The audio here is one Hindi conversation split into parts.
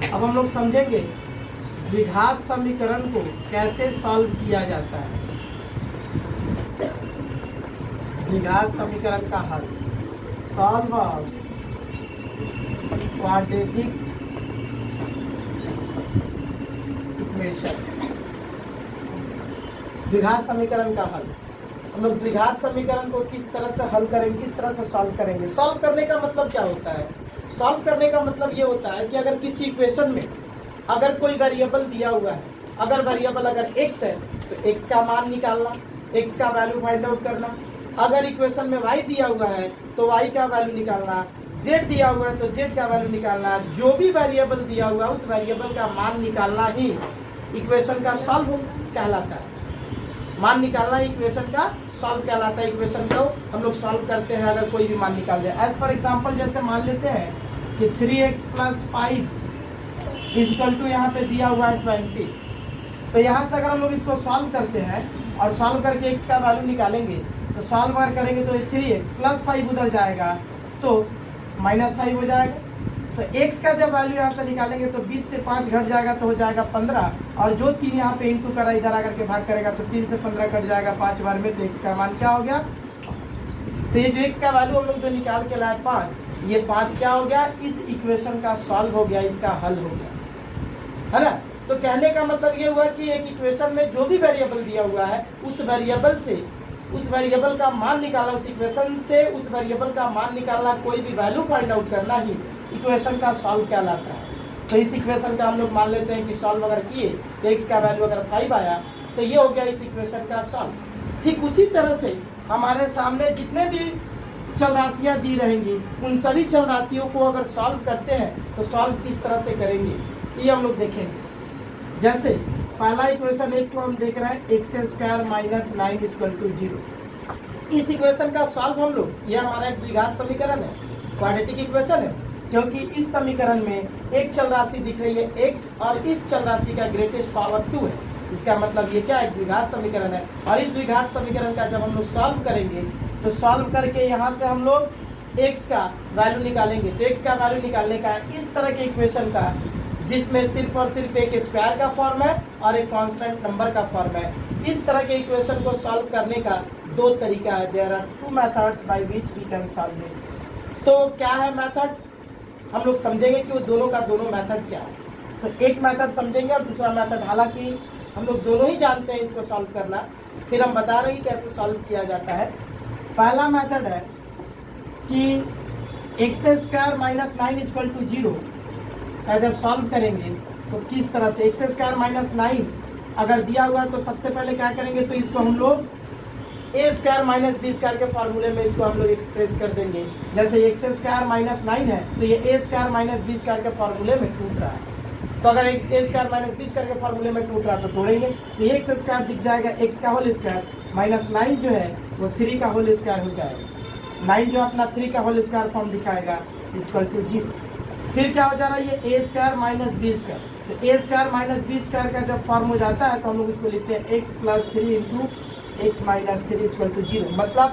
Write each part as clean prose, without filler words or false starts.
अब हम लोग समझेंगे द्विघात समीकरण को कैसे सॉल्व किया जाता है। द्विघात समीकरण का हल, सॉल्व ऑफ क्वाड्रेटिक इक्वेशन। द्विघात समीकरण का हल, हम लोग द्विघात समीकरण को किस तरह से हल करेंगे, किस तरह से सॉल्व करेंगे। सॉल्व करने का मतलब क्या होता है? सॉल्व करने का मतलब ये होता है कि अगर किसी इक्वेशन में अगर कोई वेरिएबल दिया हुआ है, अगर वेरिएबल अगर x है तो x का मान निकालना, x का वैल्यू फाइंड आउट करना। अगर इक्वेशन में y दिया हुआ है तो y का वैल्यू निकालना, z दिया हुआ है तो z का वैल्यू निकालना। जो भी वेरिएबल दिया हुआ है उस वेरिएबल का मान निकालना ही इक्वेशन का सॉल्व कहलाता है। मान निकालना इक्वेशन का सॉल्व कहलाता है। इक्वेशन को हम लोग सॉल्व करते हैं अगर कोई भी मान निकाल दे। एज फॉर एग्जांपल जैसे मान लेते हैं कि 3x + 5 इक्वल टू यहाँ पे दिया हुआ है 20। तो यहाँ से अगर हम लोग इसको सॉल्व करते हैं और सॉल्व करके x का वैल्यू निकालेंगे तो सॉल्व करेंगे तो 3x + 5 उधर जाएगा तो -5 हो जाएगा। तो x का जब वैल्यू यहाँ से निकालेंगे तो 20 से 5 घट जाएगा तो हो जाएगा 15, और जो 3 यहाँ पे इंटू करा इधर आकर के भाग करेगा तो 3 से 15 कट जाएगा 5 बार में, तो x का मान क्या हो गया? तो ये जो x का वैल्यू हम लोग जो निकाल के लाए 5, ये 5 क्या हो गया? इस इक्वेशन का सॉल्व हो गया, इसका हल हो गया, है ना। तो कहने का मतलब ये हुआ कि एक इक्वेशन में जो भी वेरिएबल दिया हुआ है उस वेरिएबल से उस वेरिएबल का मान निकालना, उस इक्वेशन से उस वेरिएबल का मान निकालना, कोई भी वैल्यू फाइंड आउट करना ही इक्वेशन का सॉल्व कहलाता है। तो इस इक्वेशन का हम लोग मान लेते हैं कि सॉल्व अगर किए तो x का वैल्यू अगर 5 आया तो ये हो गया इस इक्वेशन का सॉल्व। ठीक उसी तरह से हमारे सामने जितने भी चल राशियाँ दी रहेंगी उन सभी चल राशियों को अगर सॉल्व करते हैं तो सॉल्व किस तरह से करेंगे ये हम लोग देखेंगे। जैसे पहला इक्वेशन एक तो हम देख रहे हैं x² - 9 = 0। इस इक्वेशन का सॉल्व हम लोग, यह हमारा एक द्विघात समीकरण है, क्वाड्रेटिक इक्वेशन है, क्योंकि इस समीकरण में एक चल राशि दिख रही है x और इस चल राशि का ग्रेटेस्ट पावर 2 है। इसका मतलब ये क्या है? द्विघात समीकरण है। और इस द्विघात समीकरण का जब हम लोग सॉल्व करेंगे तो सॉल्व करके यहाँ से हम लोग x का वैल्यू निकालेंगे। तो x का वैल्यू निकालने का इस तरह के इक्वेशन का जिसमें सिर्फ और सिर्फ एक स्क्वायर का फॉर्म है और एक कांस्टेंट नंबर का फॉर्म है, इस तरह के इक्वेशन को सॉल्व करने का 2 तरीका है। There are 2 methods by which we can solve it. तो क्या है मेथड? हम लोग समझेंगे कि वो दोनों का दोनों मेथड क्या है। तो एक मेथड समझेंगे और दूसरा मेथड, हालांकि हम लोग दोनों ही जानते हैं इसको सॉल्व करना, फिर हम बता रहे हैं कि कैसे सॉल्व किया जाता है। पहला मेथड है कि x² - 9 = 0 का जब सॉल्व करेंगे तो किस तरह से x² - 9 अगर दिया हुआ है तो सबसे पहले क्या करेंगे, तो इसको हम लोग a² - b² के फार्मूले में इसको हम लोग एक्सप्रेस कर देंगे। जैसे x² - 9 है तो ये a² - b² के फार्मूले में टूट रहा है, तो अगर a² - b² के फार्मूले में टूट रहा है तो तोड़ेंगे तो x² दिख जाएगा, x का होल स्क्वायर माइनस 9 जो है वो 3 का होल स्क्वायर हो जाएगा। 9 जो अपना 3 का होल स्क्वायर फॉर्म दिखाएगा = 0। फिर क्या हो जा रहा है? ये a² - b²। तो a² - b² का जब फॉर्म हो जाता है तो हम लोग उसको लिखते हैं x + 3 × x - 3 = 0। मतलब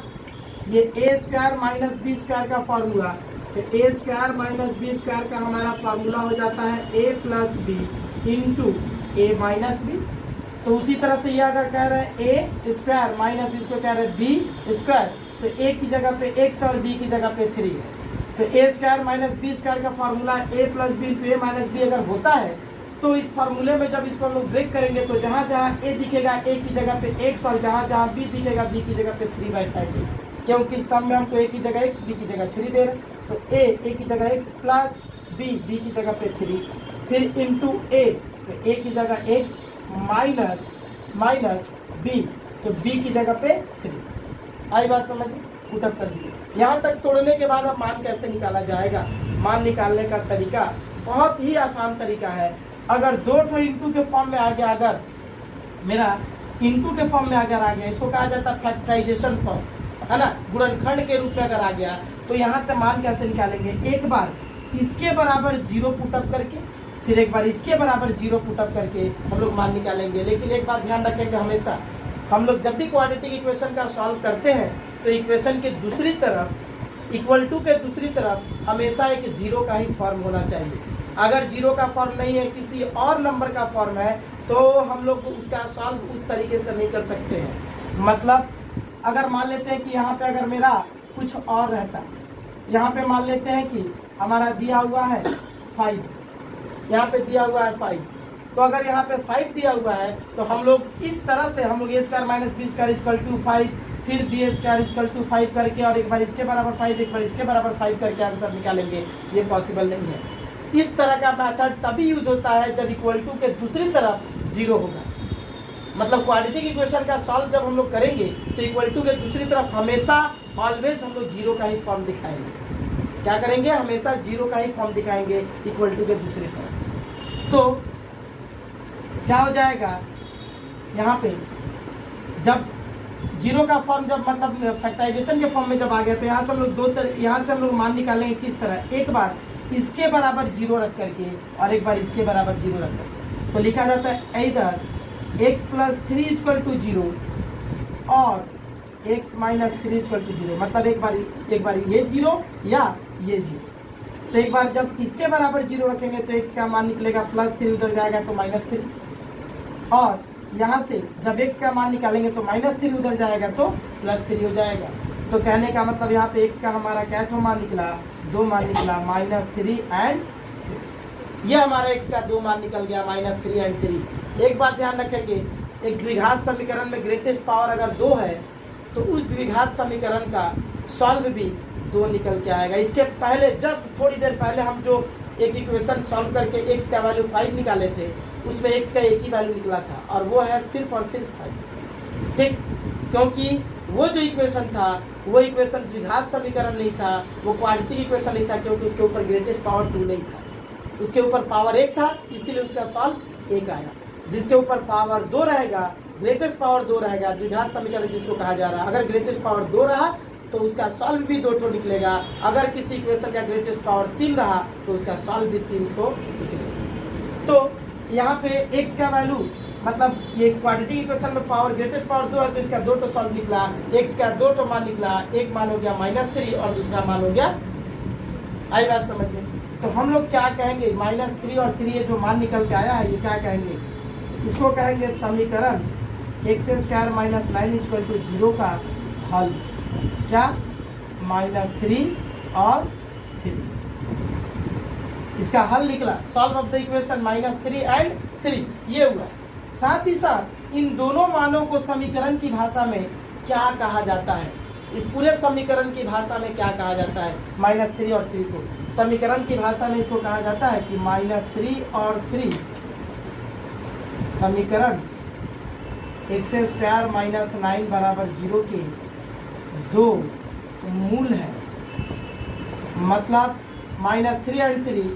ये a² - b² का फार्मूला, तो a² - b² का हमारा फार्मूला हो जाता है a + b × a - b। तो उसी तरह से ये अगर कह रहे हैं a² माइनस इसको कह रहे हैं b², तो a की जगह पे x और b की जगह पे 3 है। तो a² - b² का formula a + b × a - b अगर होता है तो इस फार्मूले में जब इसको हम लोग ब्रेक करेंगे तो जहाँ जहाँ a दिखेगा a की जगह पे x और जहाँ जहाँ b दिखेगा b की जगह पे 3/5 है, क्योंकि सम में हमको a की जगह x b की जगह 3 दे रहे। तो a की जगह x प्लस b की जगह पे 3, फिर इंटू a, तो a की जगह x माइनस b, तो b की जगह पे 3। आई बात समझ में? पुटअप कर दिए। यहाँ तक तोड़ने के बाद अब मान कैसे निकाला जाएगा? मान निकालने का तरीका बहुत ही आसान तरीका है। अगर 2 ठो इंटू के फॉर्म में आ गया, अगर मेरा इंटू के फॉर्म में अगर आ गया, इसको कहा जाता है फैक्टराइजेशन फॉर्म, है ना, गुणनखंड के रूप में अगर आ गया तो यहाँ से मान कैसे निकालेंगे? एक बार इसके बराबर 0 पुटअप करके, फिर एक बार इसके बराबर 0 पुटअप करके हम लोग मान निकालेंगे। लेकिन एक बात ध्यान रखेंगे, हमेशा हम लोग जब भी क्वाड्रेटिक इक्वेशन का सॉल्व करते हैं तो इक्वेशन के दूसरी तरफ, इक्वल टू के दूसरी तरफ हमेशा एक 0 का ही फॉर्म होना चाहिए। अगर जीरो का फॉर्म नहीं है, किसी और नंबर का फॉर्म है, तो हम लोग उसका सॉल्व उस तरीके से नहीं कर सकते हैं। मतलब अगर मान लेते हैं कि यहाँ पे अगर मेरा कुछ और रहता, यहाँ पे मान लेते हैं कि हमारा दिया हुआ है 5, यहाँ पे दिया हुआ है 5, तो अगर यहाँ पे 5 दिया हुआ है तो हम लोग इस तरह से हम लोग A square minus B square equal to 5, फिर बी स्क्वायर इक्वल टू 5 करके और एक बार इसके बराबर 5, एक बार इसके बराबर 5 करके आंसर निकालेंगे। ये पॉसिबल नहीं है। इस तरह का मेथड तभी यूज होता है जब इक्वल टू के दूसरी तरफ जीरो होगा। मतलब क्वाड्रेटिक इक्वेशन का सॉल्व जब हम लोग करेंगे तो इक्वल टू के दूसरी तरफ हमेशा ऑलवेज हम लोग जीरो का ही फॉर्म दिखाएंगे। क्या करेंगे? हमेशा जीरो का ही फॉर्म दिखाएंगे इक्वल टू के दूसरी तरफ। तो क्या हो जाएगा यहाँ पे, जब जीरो का फॉर्म जब मतलब फैक्टराइजेशन के फॉर्म में जब आ गया तो यहाँ से हम लोग यहाँ से हम लोग मान निकालेंगे किस तरह, एक बार इसके बराबर जीरो रख करके और एक बार इसके बराबर जीरो रख करके। तो लिखा जाता है इधर x plus 3 equal to zero और x minus 3 equal to zero. मतलब एक बार ये जीरो या ये जीरो। तो एक बार जब इसके बराबर जीरो रखेंगे तो x का मान निकलेगा +3, उधर जाएगा तो -3, और यहाँ से जब x का मान निकालेंगे तो -3 उधर जाएगा तो +3 हो जाएगा। तो कहने का मतलब यहाँ पे x का हमारा क्या ठो मान निकला? 2 मान निकला, -3 एंड 3। ये हमारा x का 2 मान निकल गया, -3 एंड 3। एक बात ध्यान रखेंगे, एक द्विघात समीकरण में ग्रेटेस्ट पावर अगर 2 है तो उस द्विघात समीकरण का सॉल्व भी 2 निकल के आएगा। इसके पहले जस्ट थोड़ी देर पहले हम जो एक इक्वेशन सॉल्व करके x का वैल्यू 5 निकाले थे, उसमें x का एक ही वैल्यू निकला था और वो है सिर्फ और सिर्फ 5। ठीक, क्योंकि वो जो इक्वेशन था वो इक्वेशन द्विघात समीकरण नहीं था, वो क्वाड्रेटिक इक्वेशन नहीं था, क्योंकि उसके ऊपर ग्रेटेस्ट पावर 2 नहीं था, उसके ऊपर पावर 1 था, इसीलिए उसका सॉल्व 1 आया। जिसके ऊपर पावर 2 रहेगा, ग्रेटेस्ट पावर 2 रहेगा, द्विघात समीकरण जिसको कहा जा रहा है, अगर ग्रेटेस्ट पावर 2 रहा तो उसका सॉल्व भी 2 ठो निकलेगा। अगर किसी इक्वेशन का ग्रेटेस्ट पावर 3 रहा तो उसका सॉल्व भी 3 ठो निकलेगा। तो यहाँ पे x का वैल्यू मतलब ये क्वाड्रेटिक इक्वेशन में पावर ग्रेटेस्ट पावर 2 है तो इसका 2 ठो सॉल्व निकला, x का 2 ठो मान निकला, एक मान हो गया -3 और दूसरा मान हो गया। आई बात समझ में? तो हम लोग क्या कहेंगे, -3 और 3 ये जो मान निकल के आया है ये क्या कहेंगे? इसको कहेंगे समीकरण x² माइनस 9 इक्वल टू 0 का हल। क्या? -3 और 3 इसका हल निकला। Solve of the equation -3 and 3 ये हुआ। साथ ही साथ इन दोनों मानों को समीकरण की भाषा में क्या कहा जाता है? इस पूरे समीकरण की भाषा में क्या कहा जाता है? -3 और 3 को समीकरण की भाषा में इसको कहा जाता है कि -3 और 3 समीकरण x² माइनस 9 बराबर 0 के 2 मूल है। मतलब -3 and 3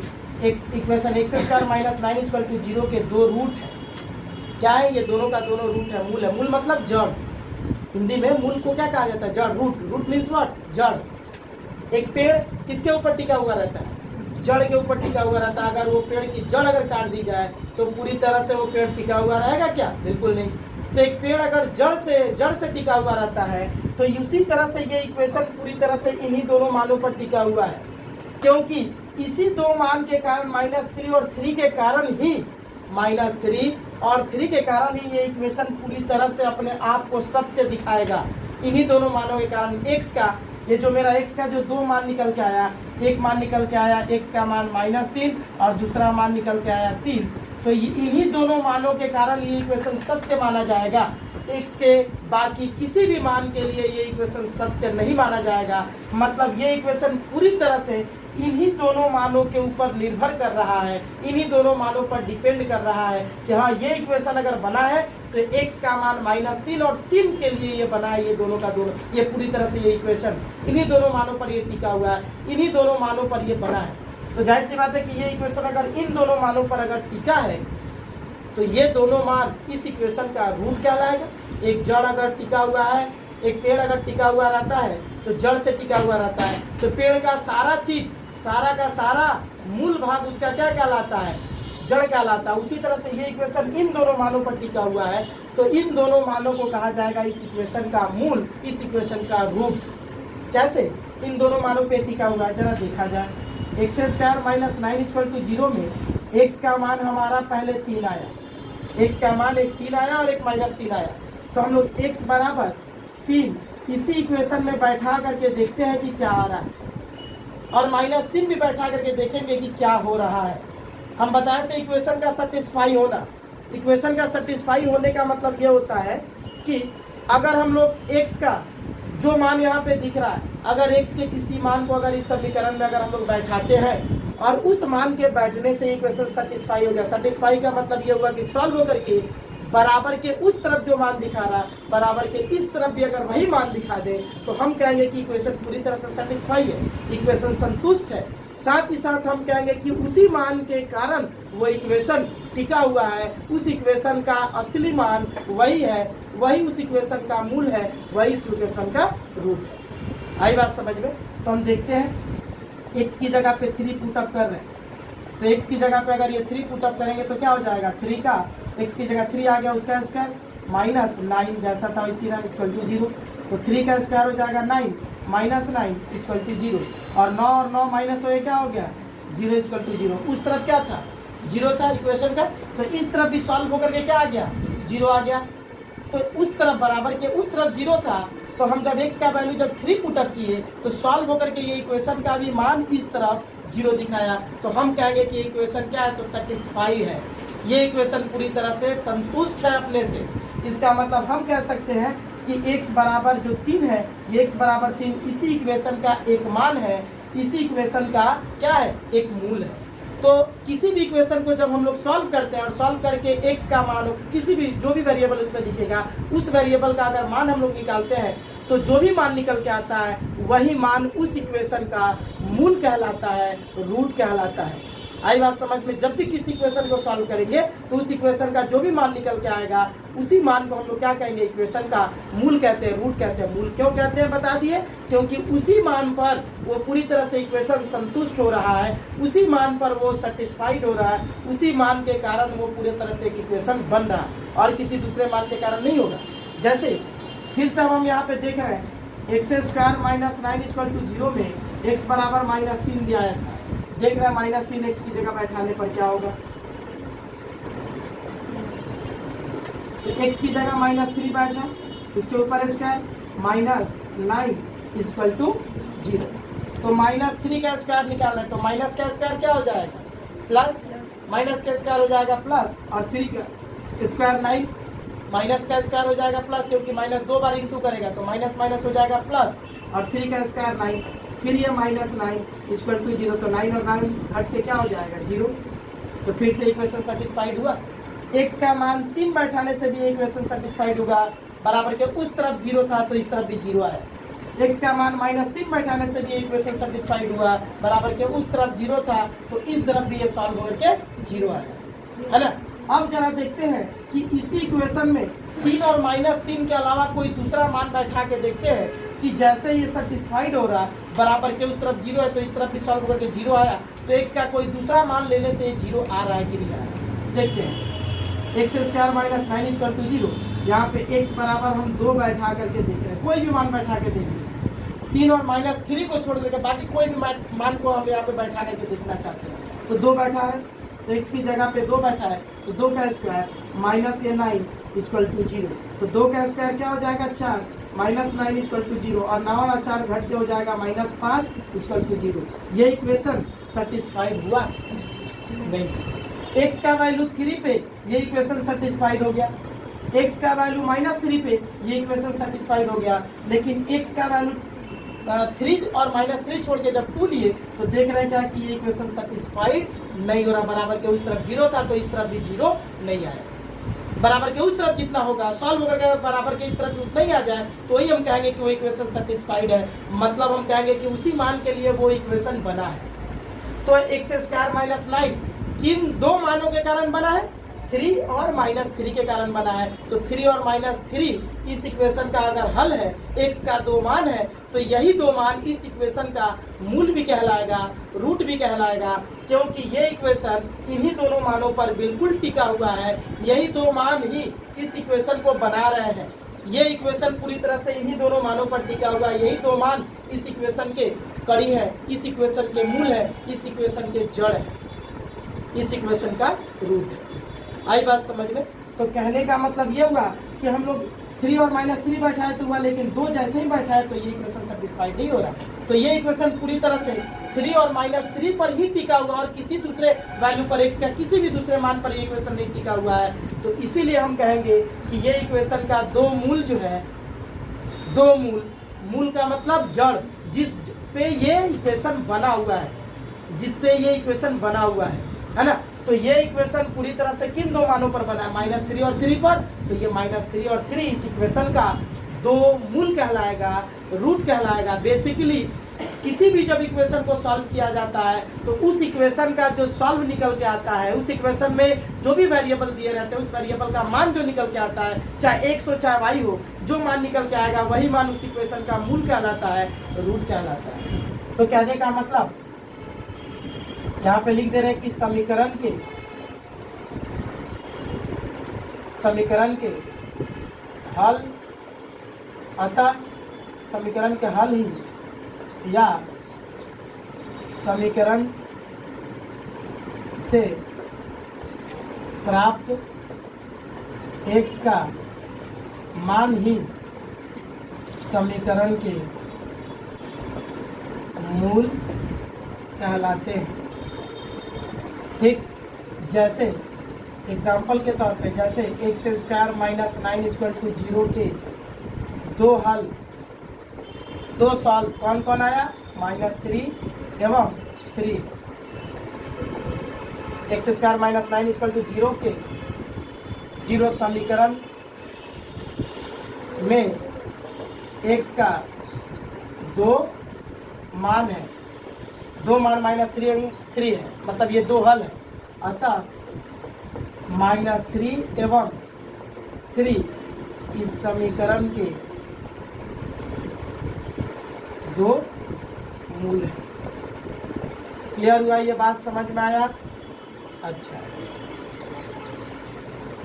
equation x² minus 9 equal to 0 के 2 रूट है। क्या है? ये दोनों का दोनों रूट है, मूल है। मूल मतलब जड़। हिंदी में मूल को क्या कहा जाता है? जड़, रूट। Root means what? जड़। एक पेड़ किसके ऊपर टिका हुआ रहता है? जड़ के ऊपर टिका हुआ रहता है। अगर वो पेड़ की जड़ अगर काट दी जाए तो पूरी तरह से वो पेड़ टिका हुआ रहेगा क्या? बिल्कुल नहीं। तो एक पेड़ अगर जड़ से टिका हुआ रहता है तो इसी तरह से ये इक्वेशन पूरी तरह से इन्हीं दोनों मानों पर टिका हुआ है, क्योंकि इसी 2 मान के कारण -3 और 3 के कारण ही -3 और 3 के कारण ही ये इक्वेशन पूरी तरह से अपने आप को सत्य दिखाएगा। इन्हीं दोनों मानों के कारण x का ये जो मेरा x का जो 2 मान निकल के आया, एक मान निकल के आया x का मान -3 और दूसरा मान निकल के आया 3, तो इन्हीं दोनों मानों के कारण ये इक्वेशन सत्य माना जाएगा। x के बाकी किसी भी मान के लिए ये इक्वेशन सत्य नहीं माना जाएगा। मतलब ये इक्वेशन पूरी तरह से इन्हीं दोनों मानों के ऊपर निर्भर कर रहा है, इन्हीं दोनों मानों पर डिपेंड कर रहा है कि हाँ ये इक्वेशन अगर बना है तो x का मान -3 और 3 के लिए ये बना है। ये दोनों का दोनों, ये पूरी तरह से ये इक्वेशन इन्हीं दोनों मानों पर ये टिका हुआ है, इन्हीं दोनों मानों पर ये बना है। तो जाहिर सी बात है कि ये इक्वेशन अगर इन दोनों मानों पर अगर टिका है तो ये दोनों मान इस इक्वेशन का रूट कहलाएगा। एक जड़ अगर टिका हुआ है, एक पेड़ अगर टिका हुआ रहता है तो जड़ से टिका हुआ रहता है, तो पेड़ का सारा चीज, सारा का सारा मूल भाग उसका क्या कहलाता है? जड़ कहलाता है। उसी तरह से ये इक्वेशन इन दोनों मानों पर टिका हुआ है, तो इन दोनों मानों को कहा जाएगा इस इक्वेशन का मूल, इस इक्वेशन का रूट। कैसे? इन दोनों मानों पे टिका हुआ है, जरा देखा जाए। X square minus 9 equal to 0 में एक्स का मान हमारा पहले 3 आया, एक्स का मान एक 3 आया और एक -3 आया, तो हम लोग एक्स बराबर 3 इसी इक्वेशन में बैठा करके देखते हैं कि क्या आ रहा है, और -3 भी बैठा करके देखेंगे कि क्या हो रहा है। हम बताए थे इक्वेशन का सेटिस्फाई होना, इक्वेशन का सेटिस्फाई होने का मतलब ये होता है कि अगर हम लोग x का जो मान यहाँ पे दिख रहा है, अगर x के किसी मान को अगर इस समीकरण में अगर हम लोग बैठाते हैं और उस मान के बैठने से इक्वेशन सेटिस्फाई हो गया। सेटिस्फाई का मतलब ये हुआ कि सॉल्व होकर के बराबर के उस तरफ जो मान दिखा रहा, बराबर के इस तरफ भी अगर वही मान दिखा दे तो हम कहेंगे कि इक्वेशन पूरी तरह से सेटिस्फाई है, इक्वेशन संतुष्ट है। साथ ही साथ हम कहेंगे कि उसी मान के कारण वो इक्वेशन टिका हुआ है, उस इक्वेशन का असली मान वही है, वही उस इक्वेशन का मूल है, वही उस इक्वेशन का रूट है। आई बात समझ में? तो हम देखते हैं x की जगह पे 3 पुटअप कर रहे हैं, तो x की जगह पे अगर ये 3 पुटअप करेंगे तो क्या हो जाएगा, 3 का x की जगह 3 आ गया, उसका स्क्वायर -9 जैसा था इसी रहा इक्वल टू 0, तो 3 का स्क्वायर हो जाएगा 9 -9 इक्वल टू 0, और 9 और 9 माइनस हो क्या हो गया 0 इक्वल टू 0। उस तरफ क्या था 0 था इक्वेशन का, तो इस तरफ भी सॉल्व होकर के क्या आ गया 0 आ गया। तो उस तरफ बराबर के उस तरफ 0 था, तो हम जब x का वैल्यू जब 3 पुटअप किए तो सॉल्व होकर के ये इक्वेशन का भी मान इस तरफ 0 दिखाया, तो हम कहेंगे कि इक्वेशन क्या है, तो सेटिस्फाई है, ये इक्वेशन पूरी तरह से संतुष्ट है अपने से। इसका मतलब हम कह सकते हैं कि x बराबर जो 3 है, ये x बराबर 3 इसी इक्वेशन का एक मान है, इसी इक्वेशन का क्या है, एक मूल है। तो किसी भी इक्वेशन को जब हम लोग सॉल्व करते हैं और सॉल्व करके x का मान किसी भी जो भी वेरिएबल उसमें दिखेगा, उस वेरिएबल का अगर मान हम लोग निकालते हैं तो जो भी मान निकल के आता है वही मान उस इक्वेशन का मूल कहलाता है, रूट कहलाता है। आई बात समझ में? जब भी किसी इक्वेशन को सॉल्व करेंगे तो उस इक्वेशन का जो भी मान निकल के आएगा उसी मान को हम लोग क्या कहेंगे, इक्वेशन का मूल कहते हैं, रूट कहते हैं। मूल क्यों कहते हैं बता दिए, क्योंकि उसी मान पर वो पूरी तरह से इक्वेशन संतुष्ट हो रहा है, उसी मान पर वो सेटिस्फाइड हो रहा है, उसी मान के कारण वो पूरी तरह से एक इक्वेशन बन रहा है और किसी दूसरे मान के कारण नहीं होगा। जैसे फिर से हम यहाँ पे देख रहे हैं एक्स स्क्वायर -9 इक्वल टू 0 में x बराबर -3 दिया है, देख रहे हैं -3 x की जगह बैठाने पर क्या होगा, तो x की जगह -3 बैठ रहा है, उसके ऊपर स्क्वायर -9 इक्वल टू 0, तो -3 का स्क्वायर निकालना है, तो माइनस का स्क्वायर क्या हो जाएगा प्लस, माइनस का स्क्वायर हो जाएगा प्लस, और 3 का स्क्वायर 9, माइनस का स्क्वायर हो जाएगा प्लस, क्योंकि माइनस 2 बार इंटू करेगा तो माइनस माइनस हो जाएगा प्लस, और 3 का स्क्वायर 9, फिर ये -9 इक्वल टू 0, तो 9 और 9 हट के क्या हो जाएगा 0, तो फिर से इक्वेशन सेटिस्फाइड हुआ। x का मान 3 बैठाने से भी इक्वेशन सेटिस्फाइड होगा, बराबर के उस तरफ 0 था तो इस तरफ भी 0 आया। x का मान -3 बैठाने से भी इक्वेशन सेटिस्फाइड हुआ, बराबर के उस तरफ 0 था तो इस तरफ भी ये सॉल्व होकर के 0 आया, है ना। अब जरा देखते हैं कि इसी इक्वेशन में 3 और -3 के अलावा कोई दूसरा मान बैठा के देखते हैं कि जैसे ये सेटिस्फाइड हो रहा है, बराबर के उस तरफ 0 है तो इस तरफ भी सॉल्व करके 0 आया, तो x का कोई दूसरा मान लेने से 0 आ रहा है कि नहीं आ रहा है। देखते हैं x स्क्वायर -9 इक्वल टू 0, यहाँ पे x बराबर हम 2 बैठा करके देख रहे हैं, कोई भी मान बैठा के देख रहे हैं, 3 और -3 को छोड़ करके बाकी कोई भी मान को हम यहाँ पे बैठाने के देखना चाहते हैं, तो 2 बैठा रहे, तो x की जगह पे 2 बैठा है, तो 2 का स्क्वायर -9 इक्वल टू 0, तो 2 का स्क्वायर क्या हो जाएगा 4, -9 इक्वल टू 0, और 9 और 4 घट के हो जाएगा -5 इक्वल टू 0। ये इक्वेशन सेटिस्फाइड हुआ नहीं। x का वैल्यू 3 पे ये इक्वेशन सेटिस्फाइड हो गया, x का वैल्यू -3 पे ये इक्वेशन सेटिस्फाइड हो गया, लेकिन x का वैल्यू 3 और -3 छोड़ के जब 2 लिए तो देख रहे हैं क्या कि ये इक्वेशन सेटिस्फाइड नहीं हो रहा, बराबर के उस तरफ 0 था तो इस तरफ भी 0 नहीं आया, बराबर के उस तरफ जितना होगा सॉल्व होकर के बराबर के इस तरफ उतना ही आ जाए तो ही हम कहेंगे कि वो इक्वेशन सेटिस्फाइड है, मतलब हम कहेंगे कि उसी मान के लिए वो इक्वेशन बना है। तो x स्क्वायर -9 किन 2 मानों के कारण बना है, 3 और -3 के कारण बना है, तो 3 और -3 इस इक्वेशन का अगर हल है, x का 2 मान है, तो यही 2 मान इस इक्वेशन का मूल भी कहलाएगा, रूट भी कहलाएगा, क्योंकि ये इक्वेशन इन्हीं दोनों मानों पर बिल्कुल टिका हुआ है, यही 2 मान ही इस इक्वेशन को बना रहे हैं, ये इक्वेशन पूरी तरह से इन्हीं दोनों मानों पर टिका हुआ है। यही दो मान इस इक्वेशन के कड़ी है, इस इक्वेशन के मूल है, इस इक्वेशन के जड़ है, इस इक्वेशन का रूट है। आई बात समझ में? तो कहने का मतलब ये हुआ कि हम लोग 3 और -3 बैठाए तो हुआ, लेकिन 2 जैसे ही बैठाए तो ये इक्वेशन सेटिस्फाइड नहीं हो रहा। तो ये इक्वेशन पूरी तरह से 3 और -3 पर ही टिका हुआ और किसी दूसरे वैल्यू पर, x का किसी भी दूसरे मान पर ये इक्वेशन नहीं टिका हुआ है। तो इसीलिए हम कहेंगे कि ये इक्वेशन का दो मूल जो है, दो मूल का मतलब जड़, जिस पे ये इक्वेशन बना हुआ है, जिससे ये इक्वेशन बना हुआ है ना। तो ये इक्वेशन पूरी तरह से किन दो मानों पर बना है? -3 और 3 पर। तो ये -3 और 3 इस इक्वेशन का दो मूल कहलाएगा, रूट कहलाएगा। बेसिकली किसी भी जब इक्वेशन को सॉल्व किया जाता है तो उस इक्वेशन का जो सॉल्व निकल के आता है, उस इक्वेशन में जो भी वेरिएबल दिए रहते हैं, उस वेरिएबल का मान जो निकल के आता है, चाहे x हो चाहे y हो, जो मान निकल के आएगा वही मान उस इक्वेशन का मूल कहलाता है, रूट कहलाता है। तो कहने का मतलब यहाँ पे लिख दे रहे हैं कि समीकरण के हल, अतः समीकरण के हल ही या समीकरण से प्राप्त x का मान ही समीकरण के मूल कहलाते हैं। ठीक, जैसे एग्जाम्पल के तौर पे, जैसे x² - 9 = 0 के दो हल, दो सॉल्व कौन कौन आया? -3 एवं 3। x² - 9 = 0 के 0 समीकरण में x का दो मान है, दो मान -3 एवं 3 है, मतलब ये दो हल है। अतः -3 एवं 3 इस समीकरण के दो मूल है। क्लियर हुआ? ये बात समझ में आया? अच्छा,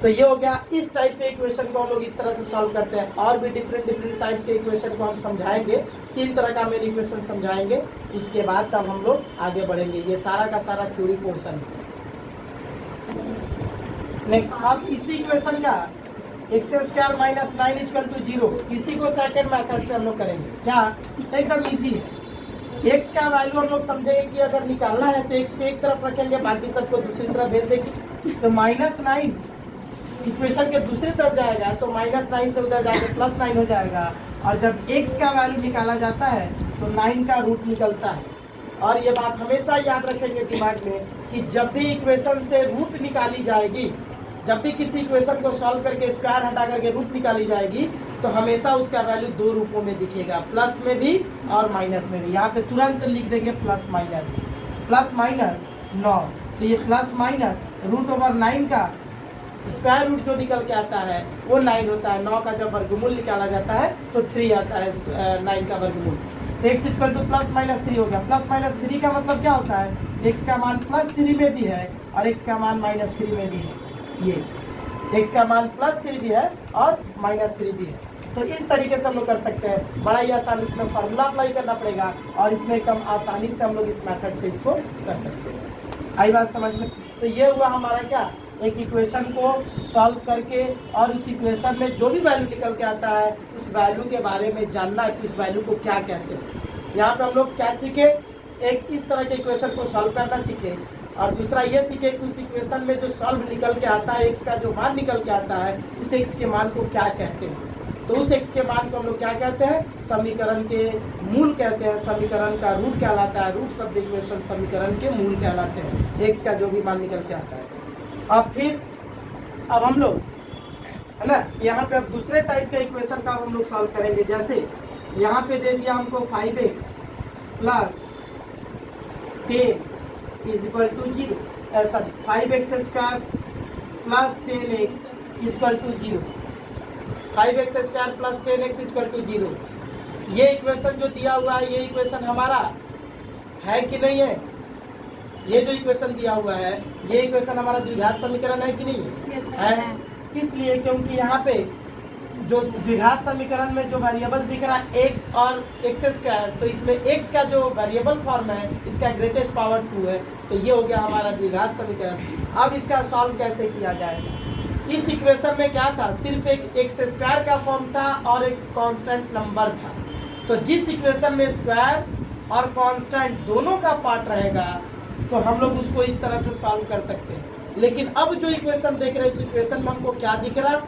तो ये हो गया। इस टाइप के इक्वेशन को हम लोग इस तरह से सॉल्व करते हैं। और भी डिफरेंट टाइप के इक्वेशन को हम समझाएंगे, 3 तरह का मेन इक्वेशन समझाएंगे। उसके बाद तब हम लोग आगे बढ़ेंगे। ये सारा का सारा थ्योरी पोर्शन है। नेक्स्ट, अब इसी इक्वेशन का x² - 9 = 0, इसी को सेकंड मेथड से हम लोग करेंगे। क्या? एकदम इजी है। x का वैल्यू हम लोग समझेंगे कि अगर निकालना है तो x को एक तरफ रखेंगे, बाकी सबको दूसरी तरफ भेज देंगे। तो -9 इक्वेशन के दूसरी तरफ जाएगा तो -9 से उधर जाके +9 हो जाएगा। और जब x का वैल्यू निकाला जाता है तो 9 का रूट निकलता है। और ये बात हमेशा याद रखेंगे दिमाग में कि जब भी इक्वेशन से रूट निकाली जाएगी, जब भी किसी इक्वेशन को सॉल्व करके स्क्वायर हटा करके रूट निकाली जाएगी, तो हमेशा उसका वैल्यू दो रूपों में दिखेगा, प्लस में भी और माइनस में भी। यहाँ पे तुरंत लिख देंगे प्लस माइनस 9। तो ये प्लस माइनस √9 का स्क्वायर रूट जो निकल के आता है वो 9 होता है। 9 का जब वर्गमूल निकाला जाता है तो 3 आता है, 9 का वर्गमूल। तो x = +-3 हो गया। +-3 का मतलब क्या होता है? x का मान +3 में भी है और x का मान -3 में भी है। ये x का मान +3 भी है और -3 भी है। तो इस तरीके से हम लोग कर सकते हैं। बड़ा ही आसान, इसमें फार्मूला अप्लाई करना पड़ेगा और इसमें एकदम आसानी से हम लोग इस मेथड से इसको कर सकते हैं। आई बात समझ में? तो ये हुआ हमारा क्या, एक इक्वेशन को सॉल्व करके और उस इक्वेशन में जो भी वैल्यू निकल के आता है उस वैल्यू के बारे में जानना कि उस वैल्यू को क्या कहते हैं। यहाँ पे हम लोग क्या सीखे? एक इस तरह के इक्वेशन को सॉल्व करना सीखे और दूसरा ये सीखे कि उस इक्वेशन में जो सॉल्व निकल के आता है, x का जो मान निकल के आता है, उस x के मान को क्या कहते हैं। तो उस x के मान को हम लोग क्या कहते हैं? समीकरण के मूल कहते हैं। समीकरण का रूट कहलाता है। रूट शब्द इक्वेशन समीकरण के मूल कहलाते हैं, x का जो भी मान निकल के आता है। अब हम लोग है ना, यहाँ पे अब दूसरे टाइप के इक्वेशन का हम लोग सॉल्व करेंगे। जैसे यहाँ पे दे दिया हमको 5x + 10 = 0, 5x² + 10x = 0, 5x² + 10x = 0। ये इक्वेशन जो दिया हुआ है, ये इक्वेशन हमारा है कि नहीं है? ये जो इक्वेशन दिया हुआ है, ये इक्वेशन हमारा द्विघात समीकरण है कि नहीं है? yes, है। इसलिए क्योंकि यहाँ पे जो द्विघात समीकरण में जो वेरिएबल दिख रहा है x और x स्क्वायर, तो इसमें x का जो वेरिएबल फॉर्म है इसका ग्रेटेस्ट पावर 2 है, तो ये हो गया हमारा द्विघात समीकरण। अब इसका सॉल्व कैसे किया जाएगा? इस इक्वेशन में क्या था, सिर्फ एक एक्स स्क्वायर का फॉर्म था और एक कांस्टेंट नंबर था। तो जिस इक्वेशन में स्क्वायर और कांस्टेंट दोनों का पार्ट रहेगा तो हम लोग उसको इस तरह से सॉल्व कर सकते हैं। लेकिन अब जो इक्वेशन देख रहे हैं, उस इक्वेशन में हमको क्या दिख रहा,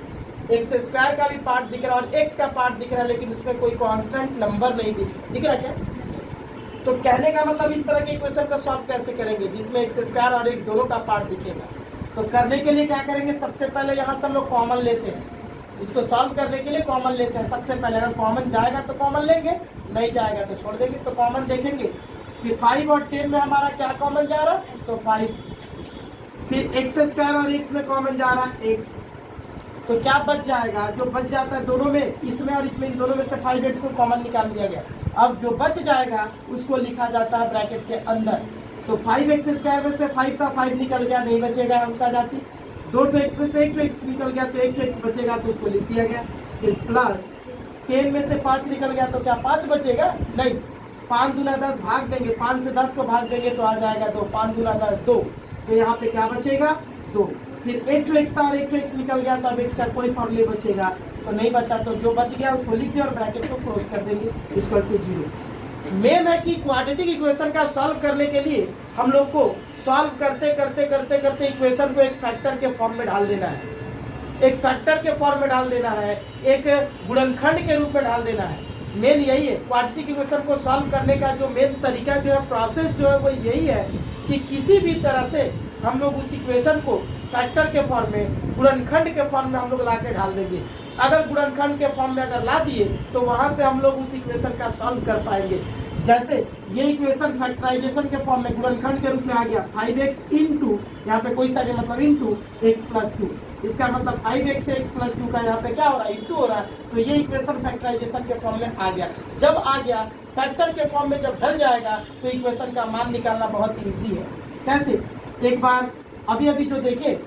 एक्स स्क्वायर का भी पार्ट दिख रहा है और एक्स का पार्ट दिख रहा है, लेकिन उसमें कोई कांस्टेंट नंबर नहीं दिख रहा क्या? तो कहने का मतलब इस तरह के इक्वेशन का सॉल्व कैसे करेंगे जिसमें एक्स स्क्वायर और एक्स दोनों का पार्ट दिखेगा? तो करने के लिए क्या करेंगे, सबसे पहले यहाँ से हम लोग कॉमन लेते हैं। इसको सॉल्व करने के लिए कॉमन लेते हैं सबसे पहले। अगर कॉमन जाएगा तो कॉमन लेंगे, नहीं जाएगा तो छोड़ देंगे। तो कॉमन देखेंगे कि 5 और 10 में हमारा क्या कॉमन जा रहा, तो 5। फिर एक्स स्क्वायर और एक्स में कॉमन जा रहा एक्स, तो क्या बच जाएगा, जो बच जाता है दोनों में, इसमें और इसमें, इन दोनों में से 5x को कॉमन निकाल दिया गया। अब जो बच जाएगा उसको लिखा जाता है ब्रैकेट के अंदर। तो 5x स्क्वायर में से 5 था, 5 निकल गया, नहीं बचेगा, उनका जाती। 2x में से 1x निकल गया तो 1x बचेगा, तो उसको लिख दिया गया। फिर प्लस 10 में से 5 निकल गया तो क्या 5 बचेगा, नहीं। 5 दूना 10 भाग देंगे, 5 से 10 को भाग देंगे तो आ जाएगा 2, 5 दूना 10 2, तो यहाँ पे क्या बचेगा 2। फिर 1x था और 1x निकल गया तो अब x का कोई फॉर्म नहीं बचेगा, तो नहीं बचा, तो जो बच गया उसको लिख दिया और ब्रैकेट को क्लोज कर देंगे, इक्वल टू 0। मेन है कि क्वाड्रेटिक इक्वेशन का सॉल्व करने के लिए हम लोग को सॉल्व करते करते करते करते इक्वेशन को एक फैक्टर के फॉर्म में डाल देना है, एक फैक्टर के फॉर्म में डाल देना है, एक गुणनखंड के रूप में डाल देना है। मेन यही है क्वाड्रेटिक इक्वेशन को सॉल्व करने का जो मेन तरीका जो है, प्रोसेस जो है वो यही है कि किसी भी तरह से हम लोग उस इक्वेशन को फैक्टर के फॉर्म में, गुणनखंड के फॉर्म में हम लोग ला के डाल देंगे। अगर गुणनखंड के फॉर्म में अगर ला दिए तो वहां से हम लोग उस इक्वेशन का सॉल्व कर पाएंगे। जैसे ये इक्वेशन फैक्टराइजेशन के फॉर्म में गुणनखंड के रूप में आ गया 5x इंटू, यहाँ पे कोई सा भी मतलब इंटू x प्लस 2, इसका मतलब 5x से x प्लस 2 का यहाँ पे क्या हो रहा है, इंटू हो रहा है। तो ये इक्वेशन फैक्टराइजेशन के फॉर्म में आ गया। जब आ गया फैक्टर के फॉर्म में, जब ढल जाएगा तो इक्वेशन का मान निकालना बहुत ही ईजी है। कैसे, एक बार अभी अभी जो देखे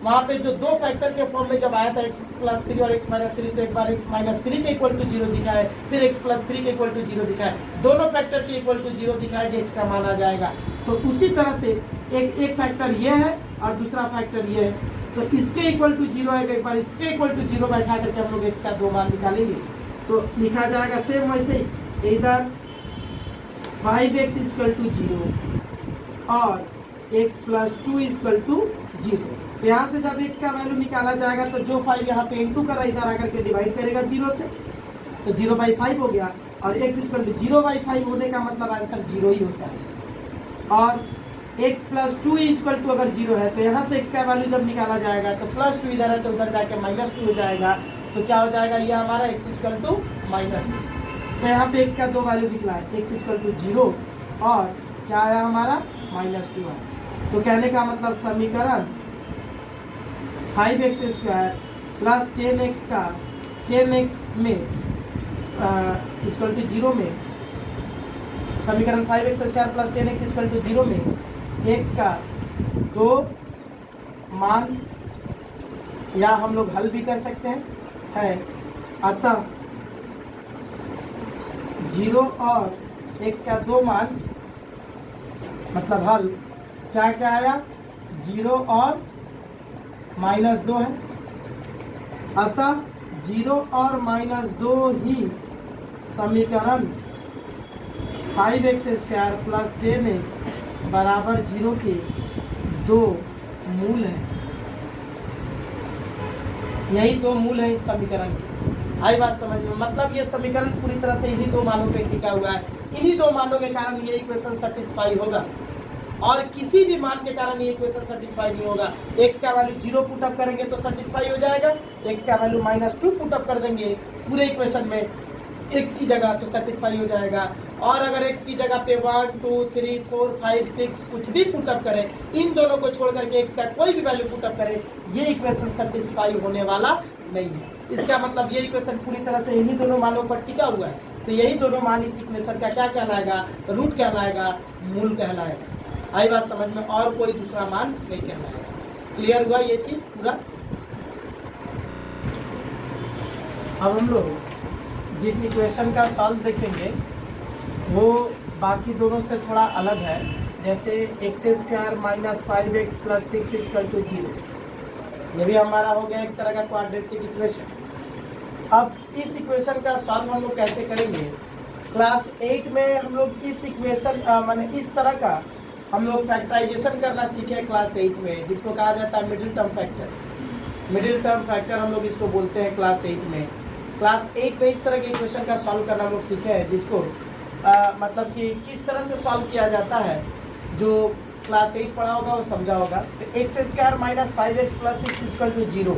वहाँ पे जो दो फैक्टर के फॉर्म में जब आया था x प्लस 3 और x माइनस 3, तो एक बार x माइनस 3 के इक्वल टू 0 दिखा है, फिर x प्लस 3 के इक्वल टू 0 दिखा है, दोनों फैक्टर के इक्वल टू 0 दिखाया कि x का मान आ जाएगा। तो उसी तरह से एक फैक्टर ये है और दूसरा फैक्टर ये है, तो इसके इक्वल टू 0 है, एक बार इसके इक्वल टू 0 बैठा करके हम लोग x का 2 मान निकालेंगे। तो लिखा जाएगा सेम वैसे ही, इधर 5x इक्वल टू 0 और x प्लस 2 इक्वल टू 0। तो यहाँ से जब x का वैल्यू निकाला जाएगा तो जो 5 यहाँ पे इंटू कर रहा है, इधर आकर के डिवाइड करेगा 0 से, तो 0/5 हो गया। और x इक्वल टू 0/5 होने का मतलब आंसर 0 ही होता है। और x प्लस 2 इक्वल टू अगर 0 है तो यहाँ से x का वैल्यू जब निकाला जाएगा तो प्लस 2 इधर है तो उधर जाके -2 हो जाएगा, तो क्या हो जाएगा, ये हमारा x इक्वल टू -2। तो यहाँ पे x का 2 वैल्यू निकला है, x इक्वल टू 0 और क्या आया हमारा -2 है। तो कहने का मतलब समीकरण 5x स्क्वायर प्लस 10x का 10x में इक्वल टू 0 में, समीकरण 5x square plus 10x equal to 0 में x का 2 मान, या हम लोग हल भी कर सकते हैं, है अतः 0 और x का 2 मान, मतलब हल क्या क्या आया, 0 और -2 है, अतः 0 और -2 ही समीकरण 5x स्क्वायर प्लस 10x बराबर 0 के 2 मूल है। यही 2 मूल है इस समीकरण के। आई बात समझ में, मतलब ये समीकरण पूरी तरह से इन्हीं 2 मानों पे टिका हुआ है। इन्हीं 2 मानों के कारण ये इक्वेशन सेटिस्फाई होगा और किसी भी मान के कारण ये इक्वेशन सेटिस्फाई नहीं होगा। x का वैल्यू 0 पुटअप करेंगे तो सेटिस्फाई हो जाएगा, x का वैल्यू -2 पुटअप कर देंगे पूरे इक्वेशन में x की जगह तो सेटिस्फाई हो जाएगा। और अगर x की जगह पे 1 2 3 4 5 6 कुछ भी पुटअप करें, इन दोनों को छोड़ करके x का कोई भी वैल्यू पुटअप करें, ये इक्वेशन सेटिस्फाई होने वाला नहीं है। इसका मतलब ये इक्वेशन पूरी तरह से इन्हीं दोनों मानों पर टिका हुआ है। तो यही दोनों मान इस इक्वेशन का क्या कहलाएगा, रूट कहलाएगा, मूल कहलाएगा। आई बात समझ में, और कोई दूसरा मान नहीं कहलाएगा। क्लियर हुआ ये चीज पूरा? अब हम लोग जिस इक्वेशन का सॉल्व देखेंगे वो बाकी दोनों से थोड़ा अलग है। जैसे x² minus 5x plus 6 equal to 0, ये भी हमारा हो गया एक तरह का क्वाड्रेटिक इक्वेशन। अब इस इक्वेशन का सॉल्व हम लोग कैसे करेंगे? क्लास 8 में हम लोग इस इक्वेशन माने इस तरह का हम लोग फैक्टराइजेशन करना सीखे क्लास 8 में, जिसको कहा जाता है middle term factor. Middle term factor हम लोग इसको बोलते हैं क्लास 8 में। क्लास 8 में इस तरह के इक्वेशन का सॉल्व करना हम लोग सीखे हैं, जिसको मतलब कि किस तरह से सॉल्व किया जाता है, जो क्लास 8 पढ़ा होगा वो समझा होगा। तो x² minus 5x plus 6 equal to 0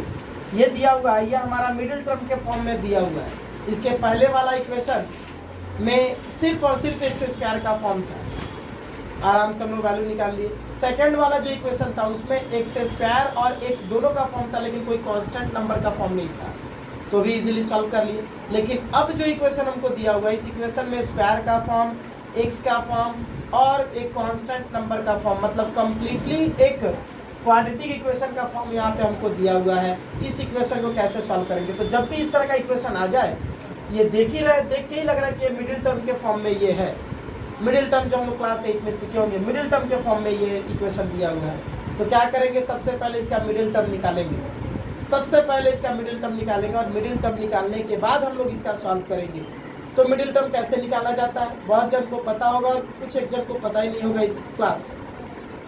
ये दिया हुआ है, ये हमारा मिडिल टर्म के फॉर्म में दिया हुआ है। इसके पहले वाला इक्वेशन में सिर्फ और सिर्फ x² का फॉर्म था, आराम से हम लोग वैल्यू निकाल लिए। सेकंड वाला जो इक्वेशन था उसमें x² और x दोनों का फॉर्म था, लेकिन कोई कांस्टेंट नंबर का फॉर्म नहीं था, तो भी इजीली सॉल्व कर लिए। लेकिन अब जो इक्वेशन हमको दिया हुआ है, इस इक्वेशन में स्क्वायर का फॉर्म, x का फॉर्म और एक कांस्टेंट नंबर का फॉर्म, मतलब कंप्लीटली एक क्वाड्रेटिक इक्वेशन का फॉर्म यहाँ पे हमको दिया हुआ है। इस इक्वेशन को कैसे सॉल्व करेंगे? तो जब भी इस तरह का इक्वेशन आ जाए, ये देख के ही लग रहा है कि मिडिल टर्म के फॉर्म में ये है। मिडिल टर्म जो हम लोग क्लास 8 में सीखे होंगे, मिडिल टर्म के फॉर्म में ये इक्वेशन दिया हुआ है। तो क्या करेंगे? सबसे पहले इसका मिडिल टर्म निकालेंगे। सबसे पहले इसका मिडिल टर्म निकालेंगे और मिडिल टर्म निकालने के बाद हम लोग इसका सॉल्व करेंगे। तो मिडिल टर्म कैसे निकाला जाता है बहुत जन को पता होगा और कुछ एक जन को पता ही नहीं होगा इस क्लास में।